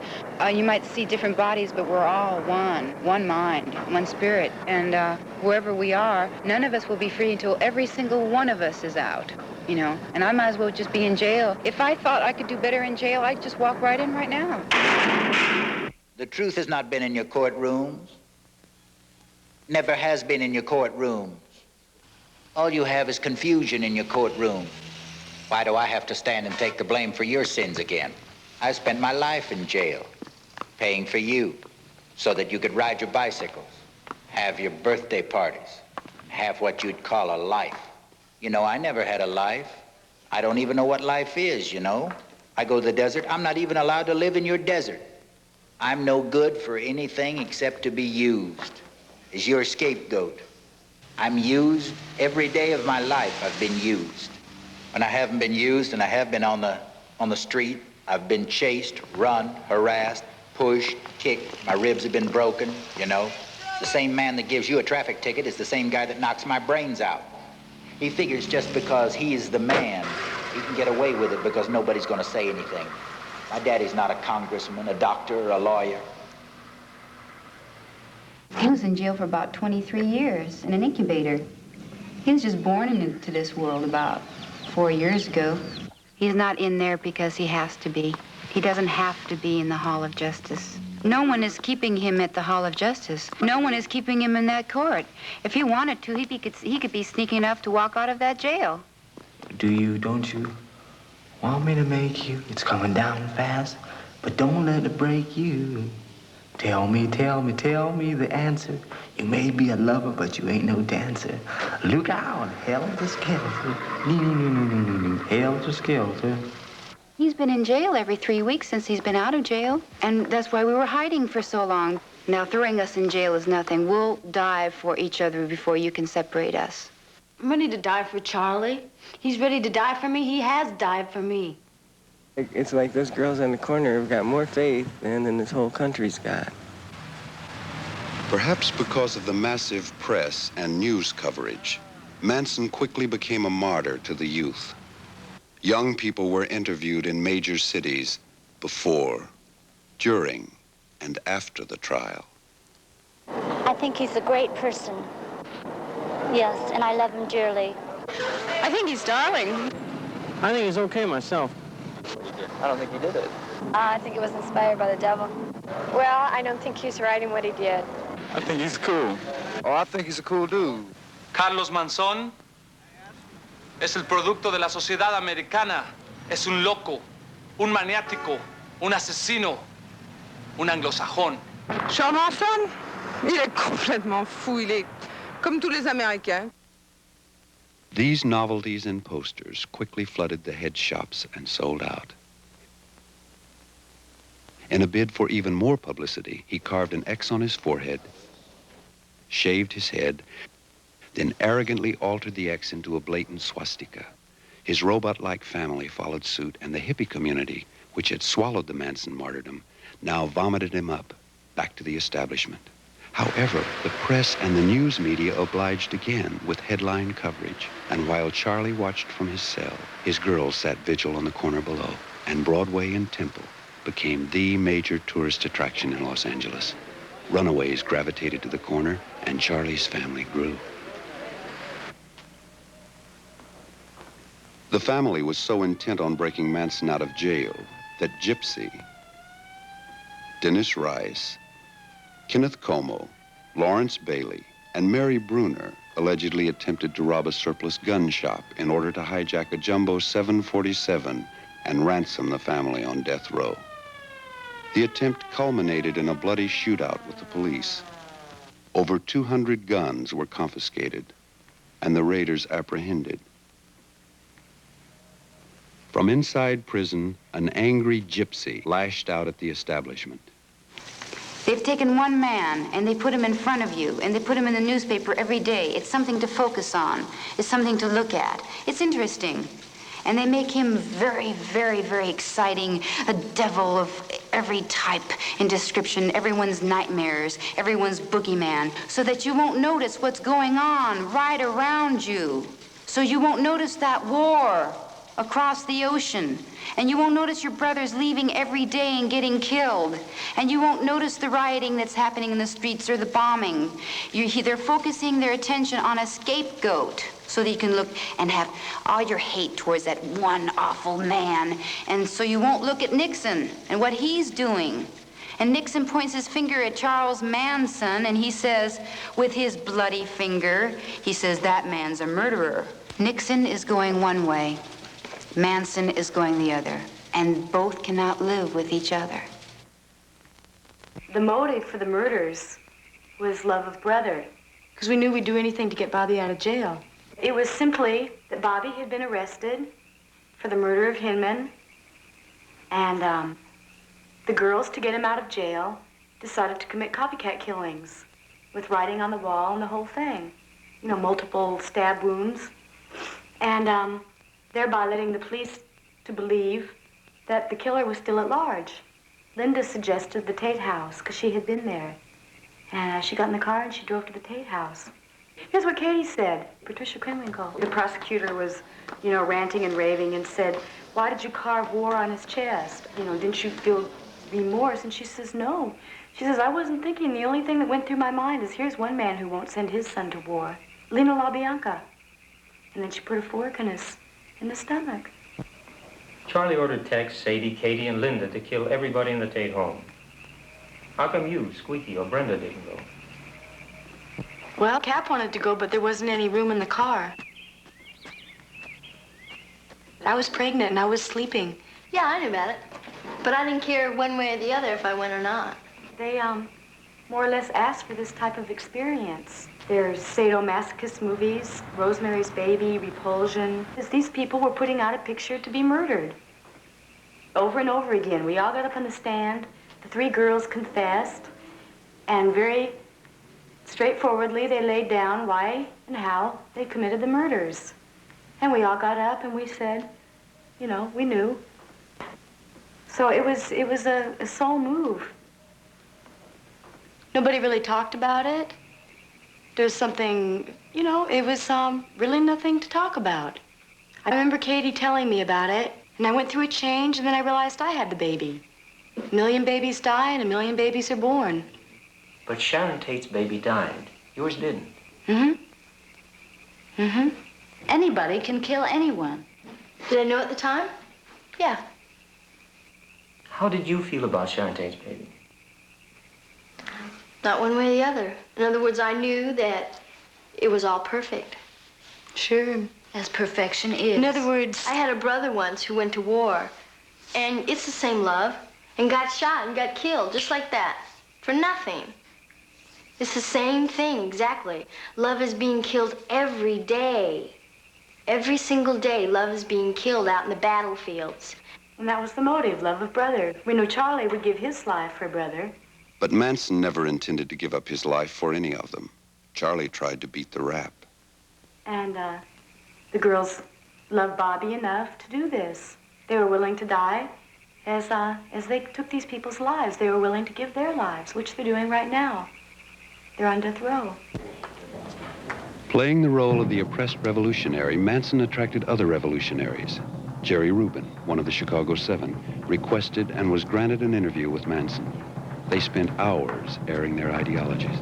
you might see different bodies, but we're all one mind, one spirit. And wherever we are, none of us will be free until every single one of us is out, you know. And I might as well just be in jail. If I thought I could do better in jail, I'd just walk right in right now. The truth has not been in your courtrooms. Never has been in your courtrooms. All you have is confusion in your courtroom. Why do I have to stand and take the blame for your sins again? I spent my life in jail, paying for you, so that you could ride your bicycles, have your birthday parties, have what you'd call a life. You know, I never had a life. I don't even know what life is, you know. I go to the desert. I'm not even allowed to live in your desert. I'm no good for anything except to be used as your scapegoat. I'm used every day of my life. I've been used. When I haven't been used and I have been on the street, I've been chased, run, harassed, pushed, kicked. My ribs have been broken, you know. The same man that gives you a traffic ticket is the same guy that knocks my brains out. He figures just because he is the man, he can get away with it because nobody's going to say anything. My daddy's not a congressman, a doctor, or a lawyer. He was in jail for about 23 years in an incubator. He was just born into this world about 4 years ago. He's not in there because he has to be. He doesn't have to be in the Hall of Justice. No one is keeping him at the Hall of Justice. No one is keeping him in that court. If he wanted to, he could be sneaky enough to walk out of that jail. Do you, don't you, want me to make you? It's coming down fast, but don't let it break you. Tell me the answer. You may be a lover, but you ain't no dancer. Look out, helter skelter. Helter skelter. He's been in jail every 3 weeks since he's been out of jail, and that's why we were hiding for so long. Now, throwing us in jail is nothing. We'll die for each other before you can separate us. I'm ready to die for Charlie. He's ready to die for me. He has died for me. It's like those girls in the corner have got more faith than this whole country's got. Perhaps because of the massive press and news coverage, Manson quickly became a martyr to the youth. Young people were interviewed in major cities before, during, and after the trial. I think he's a great person. Yes, and I love him dearly. I think he's darling. I think he's okay myself. I don't think he did it. I think it was inspired by the devil. Well, I don't think he's right in what he did. I think he's cool. Oh, I think he's a cool dude. Carlos Manson es el producto de la sociedad americana. Es un loco, un maniático, un asesino, un anglosajón. Charles Manson? Il est complètement fou. Il est comme tous les Américains. These novelties and posters quickly flooded the head shops and sold out. In a bid for even more publicity, he carved an X on his forehead, shaved his head, then arrogantly altered the X into a blatant swastika. His robot-like family followed suit, and the hippie community, which had swallowed the Manson martyrdom, now vomited him up back to the establishment. However, the press and the news media obliged again with headline coverage. And while Charlie watched from his cell, his girls sat vigil on the corner below, and Broadway and Temple became the major tourist attraction in Los Angeles. Runaways gravitated to the corner, and Charlie's family grew. The family was so intent on breaking Manson out of jail that Gypsy, Dennis Rice, Kenneth Como, Laurence Bailey, and Mary Bruner allegedly attempted to rob a surplus gun shop in order to hijack a jumbo 747 and ransom the family on death row. The attempt culminated in a bloody shootout with the police. Over 200 guns were confiscated, and the raiders apprehended. From inside prison, an angry gypsy lashed out at the establishment. They've taken one man, and they put him in front of you, and they put him in the newspaper every day. It's something to focus on. It's something to look at. It's interesting. And they make him very, very, very exciting, a devil of every type and description, everyone's nightmares, everyone's boogeyman, so that you won't notice what's going on right around you. So you won't notice that war across the ocean. And you won't notice your brothers leaving every day and getting killed. And you won't notice the rioting that's happening in the streets or the bombing. They're focusing their attention on a scapegoat so that you can look and have all your hate towards that one awful man. And so you won't look at Nixon and what he's doing. And Nixon points his finger at Charles Manson, and he says, with his bloody finger, he says, that man's a murderer. Nixon is going one way. Manson is going the other, and both cannot live with each other. The motive for the murders was love of brother, because we knew we'd do anything to get Bobby out of jail. It was simply that Bobby had been arrested for the murder of Hinman, and the girls, to get him out of jail, decided to commit copycat killings with writing on the wall and the whole thing. You know, multiple stab wounds. And thereby letting the police to believe that the killer was still at large. Linda suggested the Tate house, because she had been there. And she got in the car and she drove to the Tate house. Here's what Katie said, Patricia Krenwinkel. The prosecutor was, you know, ranting and raving and said, why did you carve war on his chest? You know, didn't you feel remorse? And she says, no. She says, I wasn't thinking. The only thing that went through my mind is, here's one man who won't send his son to war. Tate-LaBianca. And then she put a fork in the stomach. Charlie ordered Tex, Sadie, Katie, and Linda to kill everybody in the Tate home. How come you, Squeaky, or Brenda didn't go? Well, Cap wanted to go, but there wasn't any room in the car. I was pregnant and I was sleeping. Yeah, I knew about it. But I didn't care one way or the other if I went or not. They, more or less asked for this type of experience. There's sadomasochist movies, Rosemary's Baby, Repulsion. These people were putting out a picture to be murdered. Over and over again. We all got up on the stand. The three girls confessed. And very straightforwardly, they laid down why and how they committed the murders. And we all got up and we said, you know, we knew. So it was a soul move. Nobody really talked about it. There's something, you know, it was really nothing to talk about. I remember Katie telling me about it, and I went through a change, and then I realized I had the baby. 1 million babies die, and 1 million babies are born. But Sharon Tate's baby died. Yours didn't. Mm-hmm. Mm-hmm. Anybody can kill anyone. Did I know at the time? Yeah. How did you feel about Sharon Tate's baby? Not one way or the other. In other words, I knew that it was all perfect. Sure. As perfection is. In other words, I had a brother once who went to war, and it's the same love, and got shot and got killed, just like that, for nothing. It's the same thing, exactly. Love is being killed every day. Every single day, love is being killed out in the battlefields. And that was the motive, love of brother. We knew Charlie would give his life for brother. But Manson never intended to give up his life for any of them. Charlie tried to beat the rap. And the girls loved Bobby enough to do this. They were willing to die as they took these people's lives. They were willing to give their lives, which they're doing right now. They're on death row. Playing the role of the oppressed revolutionary, Manson attracted other revolutionaries. Jerry Rubin, one of the Chicago Seven, requested and was granted an interview with Manson. They spent hours airing their ideologies.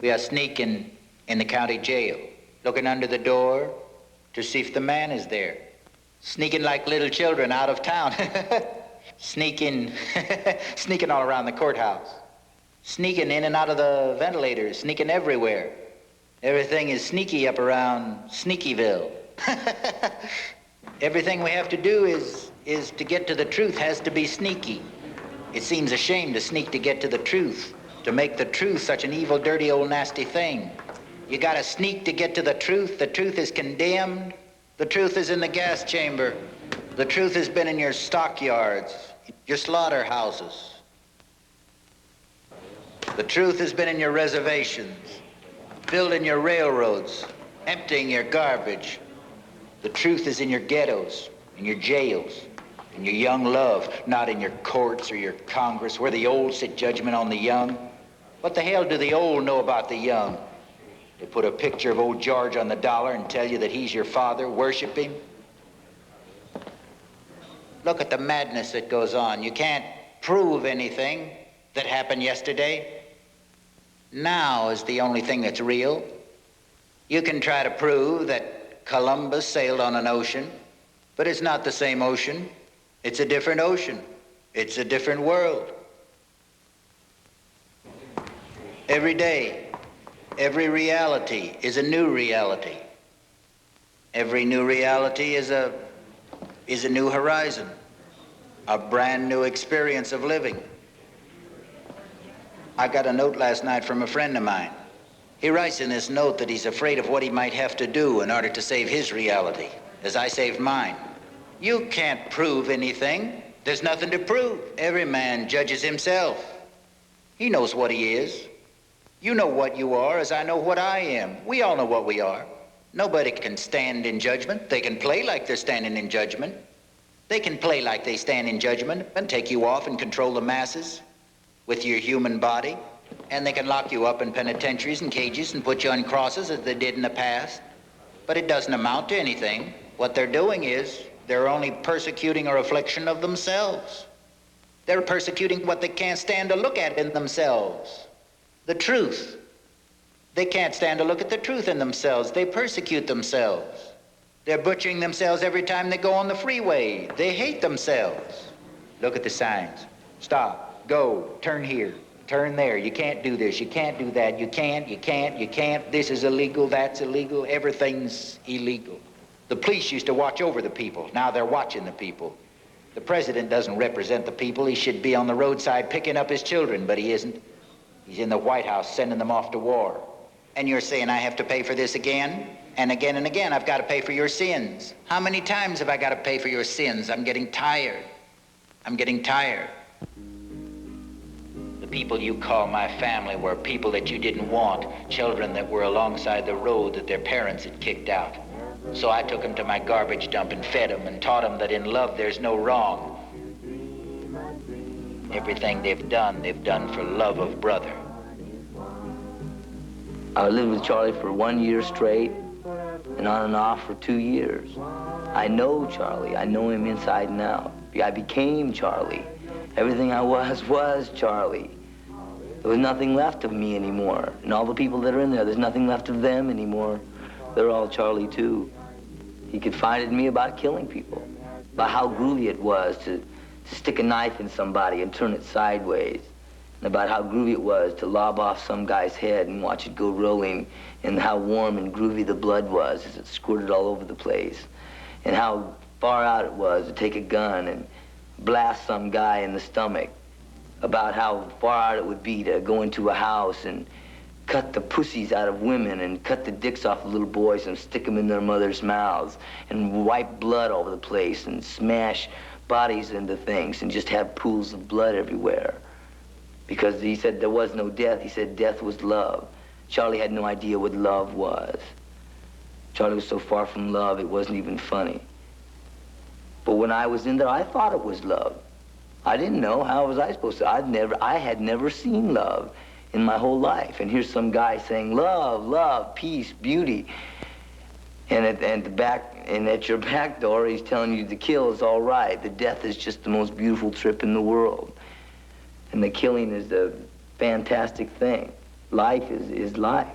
We are sneaking in the county jail, looking under the door to see if the man is there. Sneaking like little children out of town. Sneaking all around the courthouse. Sneaking in and out of the ventilators, sneaking everywhere. Everything is sneaky up around Sneakyville. Everything we have to do is to get to the truth has to be sneaky. It seems a shame to sneak to get to the truth, to make the truth such an evil, dirty, old, nasty thing. You gotta sneak to get to the truth. The truth is condemned. The truth is in the gas chamber. The truth has been in your stockyards, your slaughterhouses. The truth has been in your reservations, building your railroads, emptying your garbage. The truth is in your ghettos, in your jails, in your young love, not in your courts or your Congress, where the old sit judgment on the young. What the hell do the old know about the young? They put a picture of old George on the dollar and tell you that he's your father, worship him. Look at the madness that goes on. You can't prove anything that happened yesterday. Now is the only thing that's real. You can try to prove that Columbus sailed on an ocean, but it's not the same ocean. It's a different ocean. It's a different world. Every day, every reality is a new reality. Every new reality is a new horizon, a brand new experience of living. I got a note last night from a friend of mine. He writes in this note that he's afraid of what he might have to do in order to save his reality, as I saved mine. You can't prove anything. There's nothing to prove. Every man judges himself. He knows what he is. You know what you are as I know what I am. We all know what we are. Nobody can stand in judgment. They can play like they're standing in judgment. They can play like they stand in judgment and take you off and control the masses with your human body. And they can lock you up in penitentiaries and cages and put you on crosses as they did in the past. But it doesn't amount to anything. What they're doing is they're only persecuting a reflection of themselves. They're persecuting what they can't stand to look at in themselves. The truth. They can't stand to look at the truth in themselves. They persecute themselves. They're butchering themselves every time they go on the freeway. They hate themselves. Look at the signs. Stop, go, turn here, turn there. You can't do this, you can't do that. You can't. This is illegal, that's illegal. Everything's illegal. The police used to watch over the people. Now they're watching the people. The president doesn't represent the people. He should be on the roadside picking up his children, but he isn't. He's in the White House sending them off to war. And you're saying I have to pay for this again? And again and again, I've got to pay for your sins. How many times have I got to pay for your sins? I'm getting tired. I'm getting tired. The people you call my family were people that you didn't want, children that were alongside the road that their parents had kicked out. So I took them to my garbage dump and fed them and taught them that in love there's no wrong. Everything they've done for love of brother. I lived with Charlie for 1 year straight and on and off for 2 years. I know Charlie. I know him inside and out. I became Charlie. Everything I was Charlie. There was nothing left of me anymore. And all the people that are in there's nothing left of them anymore. They're all Charlie too. He confided in me about killing people, about how groovy it was to stick a knife in somebody and turn it sideways, and about how groovy it was to lob off some guy's head and watch it go rolling, and how warm and groovy the blood was as it squirted all over the place, and how far out it was to take a gun and blast some guy in the stomach, about how far out it would be to go into a house and cut the pussies out of women and cut the dicks off of little boys and stick them in their mothers' mouths and wipe blood over the place and smash bodies into things and just have pools of blood everywhere. Because he said there was no death. He said death was love. Charlie had no idea what love was. Charlie was so far from love, it wasn't even funny. But when I was in there, I thought it was love. I didn't know. How was I supposed to? I had never seen love in my whole life. And here's some guy saying, love, love, peace, beauty. And at your back door, he's telling you the kill is all right. The death is just the most beautiful trip in the world. And the killing is a fantastic thing. Life is life.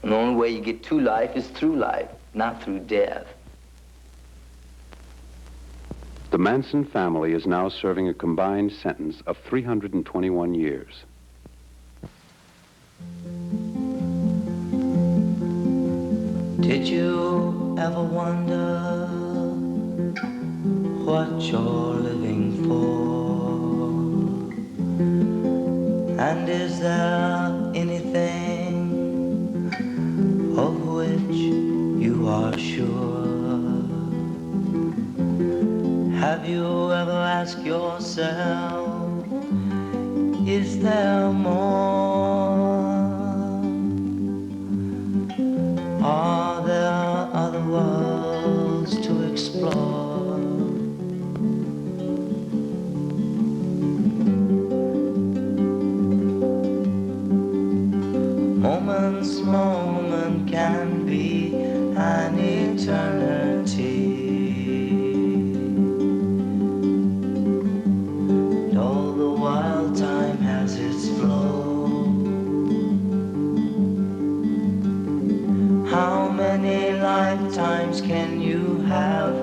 And the only way you get to life is through life, not through death. The Manson family is now serving a combined sentence of 321 years. Did you ever wonder what you're living for? And is there anything of which you are sure? Have you ever asked yourself, is there more? Are there other worlds to explore? Moment's moment can be an eternity. And all the while time has its flow. How many lifetimes can you have